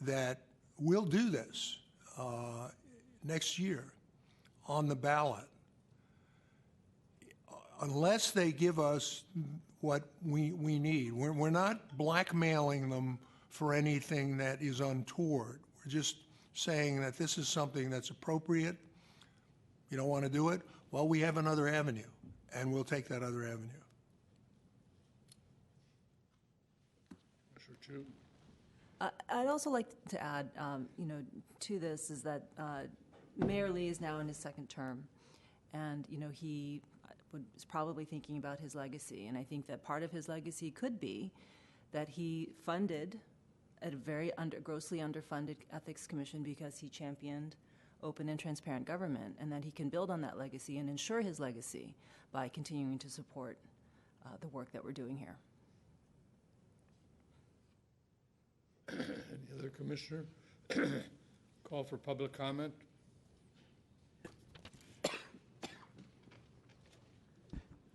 that we'll do this next year on the ballot, unless they give us what we need. We're not blackmailing them for anything that is untoward. We're just saying that this is something that's appropriate. You don't want to do it? Well, we have another avenue, and we'll take that other avenue. I'd also like to add, to this is that Mayor Lee is now in his second term, and he is probably thinking about his legacy, and I think that part of his legacy could be that he funded a very grossly underfunded ethics commission because he championed open and transparent government, and that he can build on that legacy and ensure his legacy by continuing to support the work that we're doing here. Any other commissioner? Call for public comment.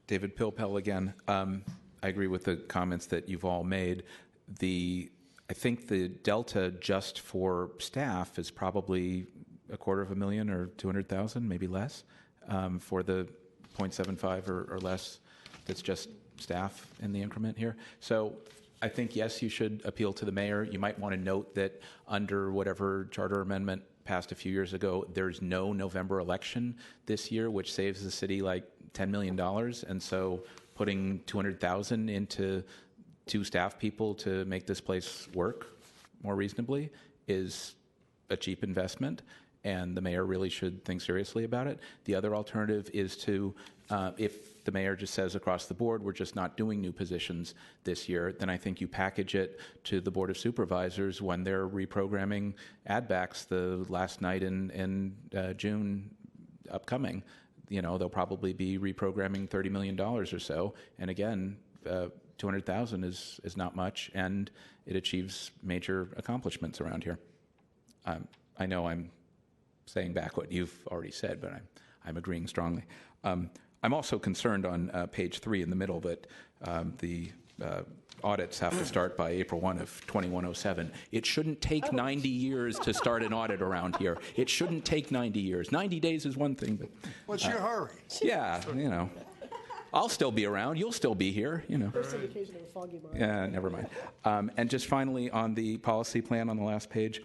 David Pilpel again. I agree with the comments that you've all made. I think the delta just for staff is probably $250,000 or 200,000, maybe less, for the 0.75 or less. That's just staff in the increment here. So I think, yes, you should appeal to the mayor. You might want to note that under whatever charter amendment passed a few years ago, there's no November election this year, which saves the city like $10 million. And so putting $200,000 into 2 staff people to make this place work more reasonably is a cheap investment, and the mayor really should think seriously about it. The other alternative is to, if the mayor just says across the board, we're just not doing new positions this year, then I think you package it to the Board of Supervisors when they're reprogramming add-backs the last night in June upcoming. They'll probably be reprogramming $30 million or so. And again, 200,000 is not much, and it achieves major accomplishments around here. I know I'm saying back what you've already said, but I'm agreeing strongly. I'm also concerned on page 3 in the middle that the audits have to start by April 1 of 2107. It shouldn't take 90 years to start an audit around here. It shouldn't take 90 years. 90 days is one thing, but... What's your hurry? Yeah, I'll still be around. You'll still be here, First indication of a foggy mind. Yeah, never mind. And just finally, on the policy plan on the last page,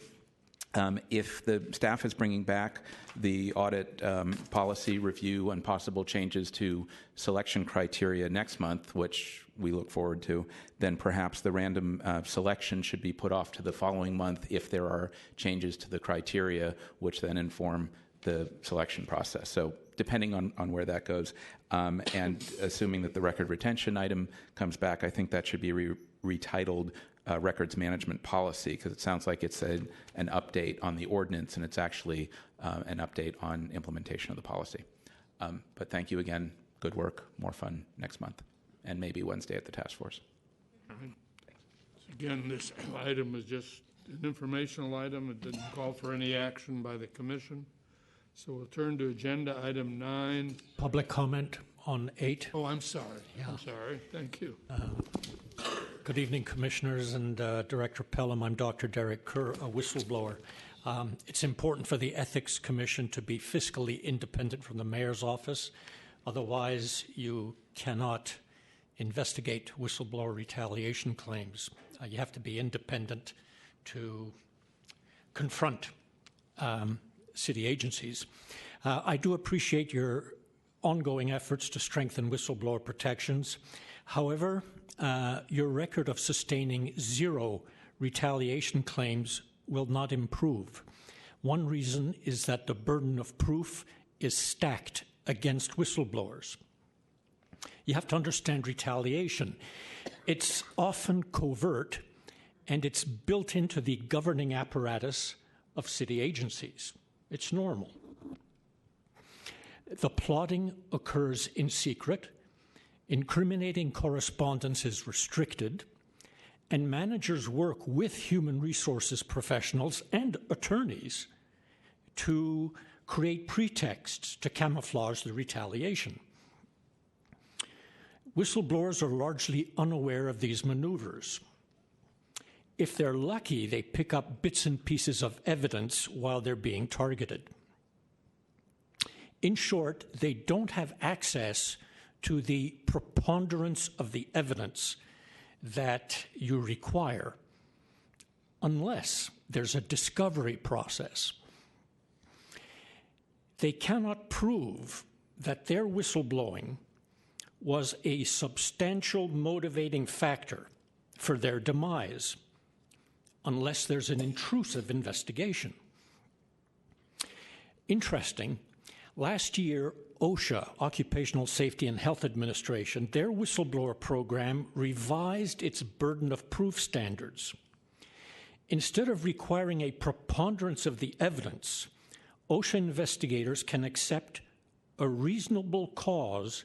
If the staff is bringing back the audit policy review and possible changes to selection criteria next month, which we look forward to, then perhaps the random selection should be put off to the following month if there are changes to the criteria, which then inform the selection process. So depending on where that goes, and assuming that the record retention item comes back, I think that should be retitled records management policy, because it sounds like it's an update on the ordinance, and it's actually an update on implementation of the policy. But thank you again. Good work. More fun next month, and maybe Wednesday at the task force. Again, this item is just an informational item. It didn't call for any action by the commission. So we'll turn to agenda item 9. Public comment on 8. Oh, I'm sorry. I'm sorry. Thank you. Good evening, Commissioners and Director Pelham. I'm Dr. Derek Kerr, a whistleblower. It's important for the Ethics Commission to be fiscally independent from the Mayor's office. Otherwise, you cannot investigate whistleblower retaliation claims. You have to be independent to confront city agencies. I do appreciate your ongoing efforts to strengthen whistleblower protections. However, your record of sustaining 0 retaliation claims will not improve. One reason is that the burden of proof is stacked against whistleblowers. You have to understand retaliation. It's often covert, and it's built into the governing apparatus of city agencies. It's normal. The plotting occurs in secret. Incriminating correspondence is restricted, and managers work with human resources professionals and attorneys to create pretexts to camouflage the retaliation. Whistleblowers are largely unaware of these maneuvers. If they're lucky, they pick up bits and pieces of evidence while they're being targeted. In short, they don't have access to the preponderance of the evidence that you require unless there's a discovery process. They cannot prove that their whistleblowing was a substantial motivating factor for their demise unless there's an intrusive investigation. Interesting, last year, OSHA, Occupational Safety and Health Administration, their whistleblower program revised its burden of proof standards. Instead of requiring a preponderance of the evidence, OSHA investigators can accept a reasonable cause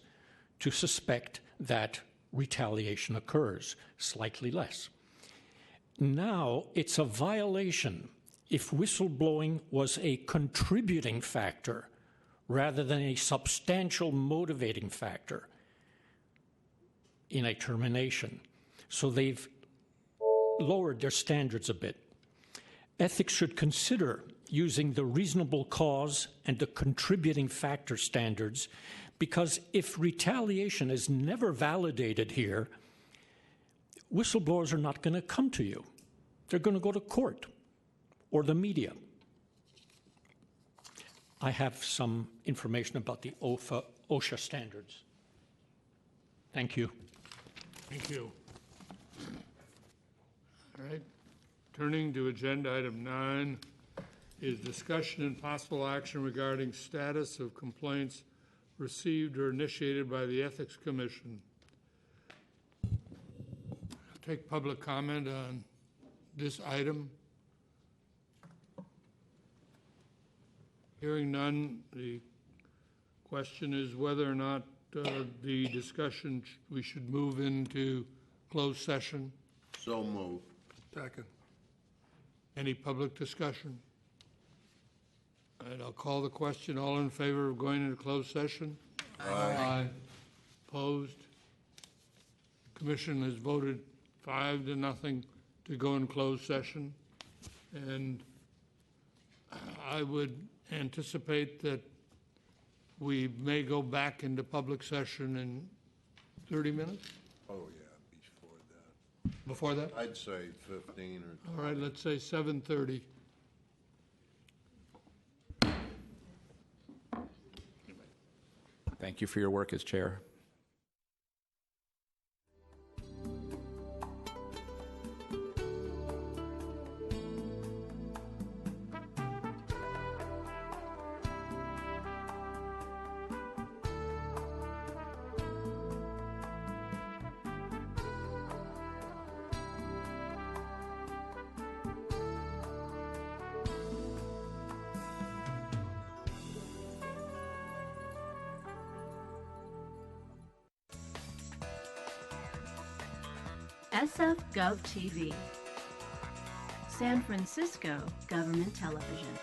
to suspect that retaliation occurs, slightly less. Now it's a violation if whistleblowing was a contributing factor rather than a substantial motivating factor in a termination. So they've lowered their standards a bit. Ethics should consider using the reasonable cause and the contributing factor standards, because if retaliation is never validated here, whistleblowers are not going to come to you. They're going to go to court or the media. I have some information about the OSHA standards. Thank you. Thank you. All right. Turning to agenda item 9 is discussion and possible action regarding status of complaints received or initiated by the Ethics Commission. I'll take public comment on this item. Hearing none, the question is whether or not the discussion, we should move into closed session. So moved. Second. Any public discussion? All right, I'll call the question. All in favor of going into closed session? Aye. Opposed? Commission has voted 5-0 to go in closed session. And I would anticipate that we may go back into public session in 30 minutes? Oh, yeah, before that. Before that? I'd say 15 or 20. All right, let's say 7:30. Thank you for your work as chair. SF Gov TV, San Francisco Government Television.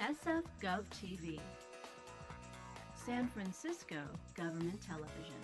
SF Gov TV. San Francisco Government Television.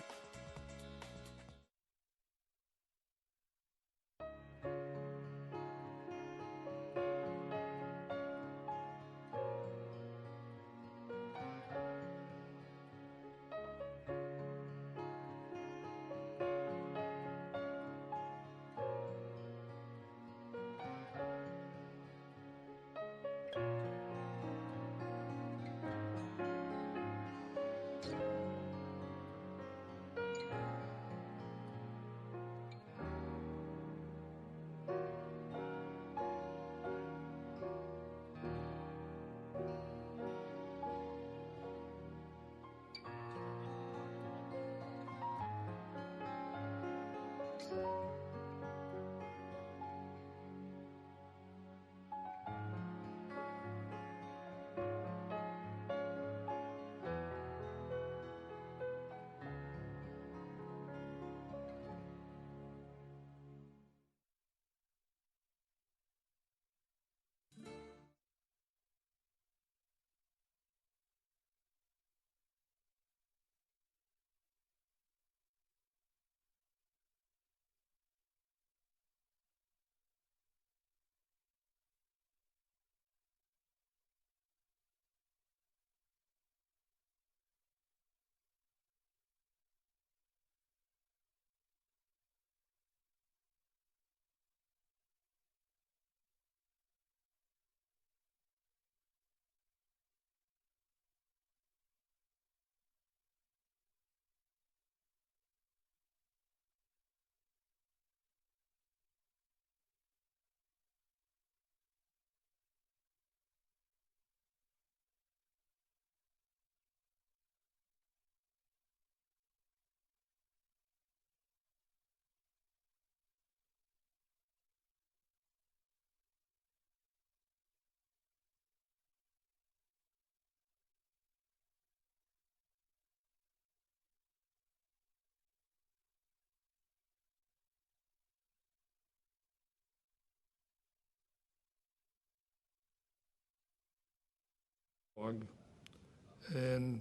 and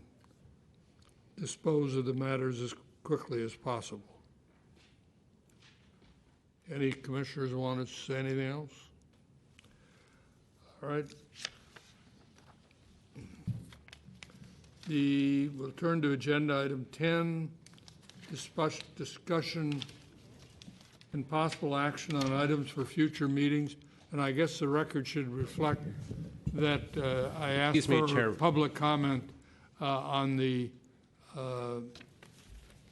dispose of the matters as quickly as possible. Any commissioners want to say anything else? All right. We'll turn to agenda item 10, discussion and possible action on items for future meetings. And I guess the record should reflect that I asked for public comment on the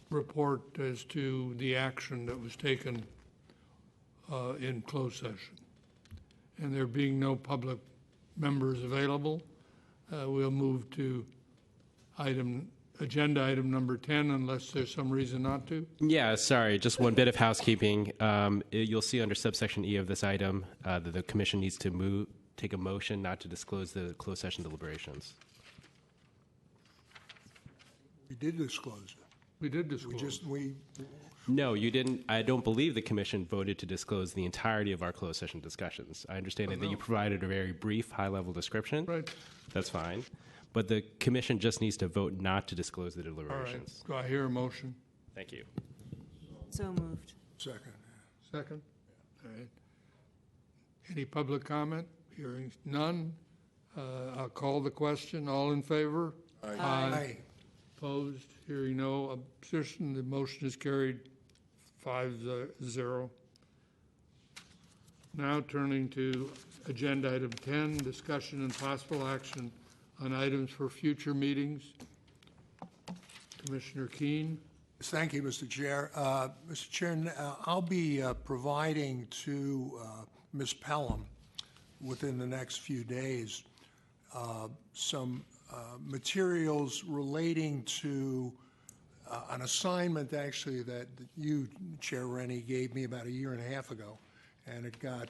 report as to the action that was taken in closed session. And there being no public members available, we'll move to agenda item number 10, unless there's some reason not to. Yeah, sorry, just one bit of housekeeping. You'll see under subsection E of this item that the commission needs to take a motion not to disclose the closed session deliberations. We did disclose it. We did disclose. No, you didn't. I don't believe the commission voted to disclose the entirety of our closed session discussions. I understand that you provided a very brief, high-level description. Right. That's fine. But the commission just needs to vote not to disclose the deliberations. All right. Do I hear a motion? Thank you. So moved. Second. Second? All right. Any public comment? Hearing none. I'll call the question. All in favor? Aye. Aye. Opposed? Hearing no opposition, the motion is carried 5-0. Now turning to agenda item 10, discussion and possible action on items for future meetings. Commissioner Keene. Thank you, Mr. Chair. Mr. Chair, I'll be providing to Ms. Pelham within the next few days some materials relating to an assignment actually that you, Chair Rennie, gave me about 1.5 years ago, and it got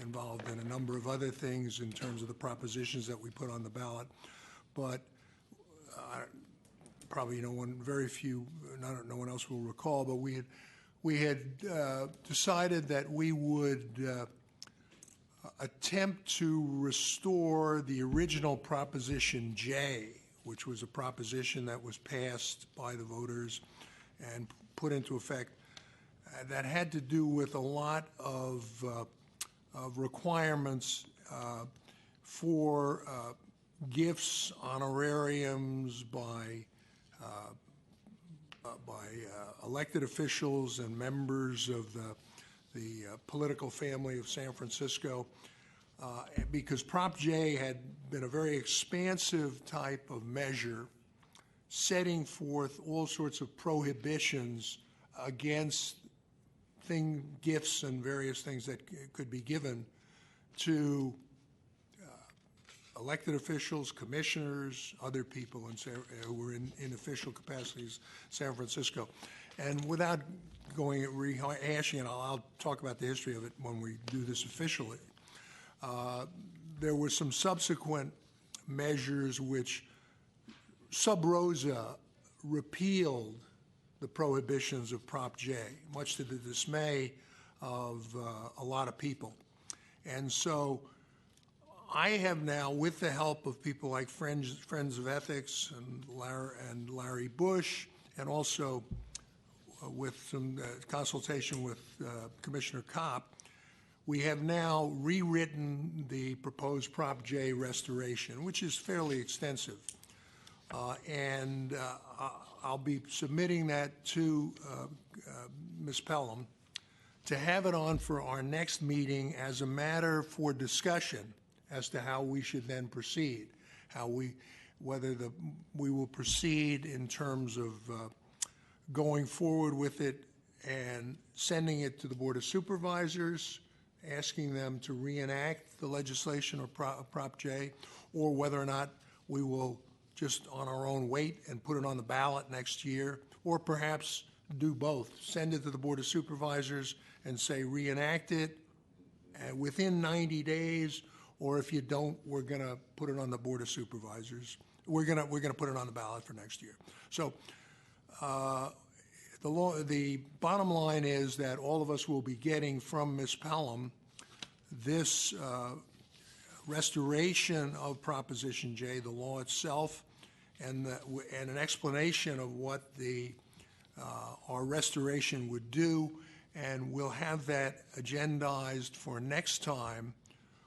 involved in a number of other things in terms of the propositions that we put on the ballot. But probably no one else will recall, but we had decided that we would attempt to restore the original Proposition J, which was a proposition that was passed by the voters and put into effect, that had to do with a lot of requirements for gifts, honorariums by elected officials and members of the political family of San Francisco, because Prop J had been a very expansive type of measure setting forth all sorts of prohibitions against gifts and various things that could be given to elected officials, commissioners, other people who were in official capacities in San Francisco. And without rehashing it, I'll talk about the history of it when we do this officially. There were some subsequent measures which sub rosa repealed the prohibitions of Prop J, much to the dismay of a lot of people. And so I have now, with the help of people like Friends of Ethics and Larry Bush, and also with some consultation with Commissioner Kopp, we have now rewritten the proposed Prop J restoration, which is fairly extensive. And I'll be submitting that to Ms. Pelham to have it on for our next meeting as a matter for discussion as to how we should then proceed, whether we will proceed in terms of going forward with it and sending it to the Board of Supervisors, asking them to reenact the legislation or Prop J, or whether or not we will just on our own wait and put it on the ballot next year, or perhaps do both. Send it to the Board of Supervisors and say reenact it within 90 days, or if you don't, we're going to put it on the Board of Supervisors. We're going to put it on the ballot for next year. So the bottom line is that all of us will be getting from Ms. Pelham this restoration of Proposition J, the law itself, and an explanation of what our restoration would do, and we'll have that agendized for next time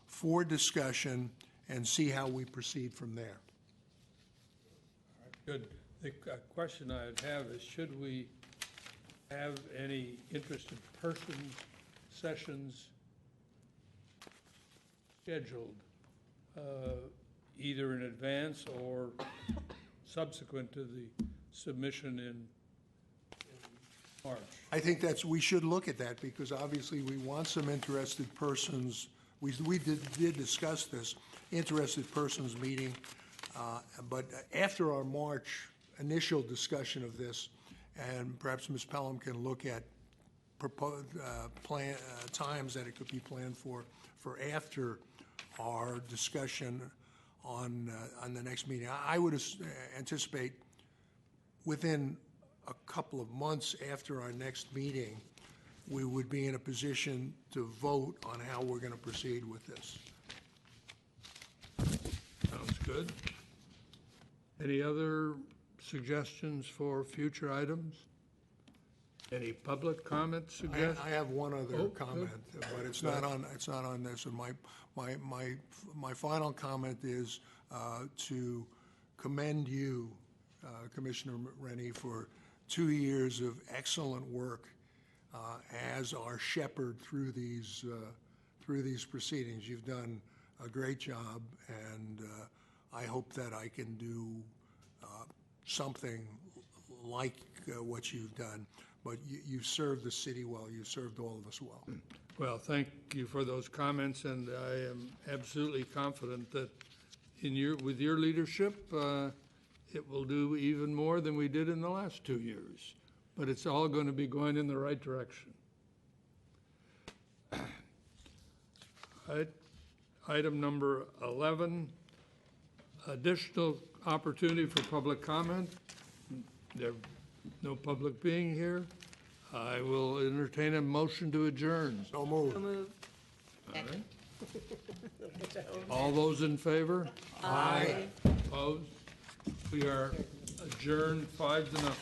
for discussion and see how we proceed from there. Good. The question I'd have is, should we have any interested persons sessions scheduled, either in advance or subsequent to the submission in March? I think we should look at that, because obviously we want some interested persons. We did discuss this, interested persons meeting, but after our March initial discussion of this, and perhaps Ms. Pelham can look at times that it could be planned for after our discussion on the next meeting. I would anticipate within a couple of months after our next meeting, we would be in a position to vote on how we're going to proceed with this. Sounds good. Any other suggestions for future items? Any public comment suggestions? I have one other comment, good. But it's not on this. And my final comment is to commend you, Commissioner Rennie, for 2 years of excellent work as our shepherd through these proceedings. You've done a great job, and I hope that I can do something like what you've done. But you've served the city well. You've served all of us well. Well, thank you for those comments, and I am absolutely confident that with your leadership, it will do even more than we did in the last 2 years. But it's all going to be going in the right direction. Item number 11, additional opportunity for public comment. There no public being here. I will entertain a motion to adjourn. So moved. All right. All those in favor? Aye. Opposed? We are adjourned 5-0.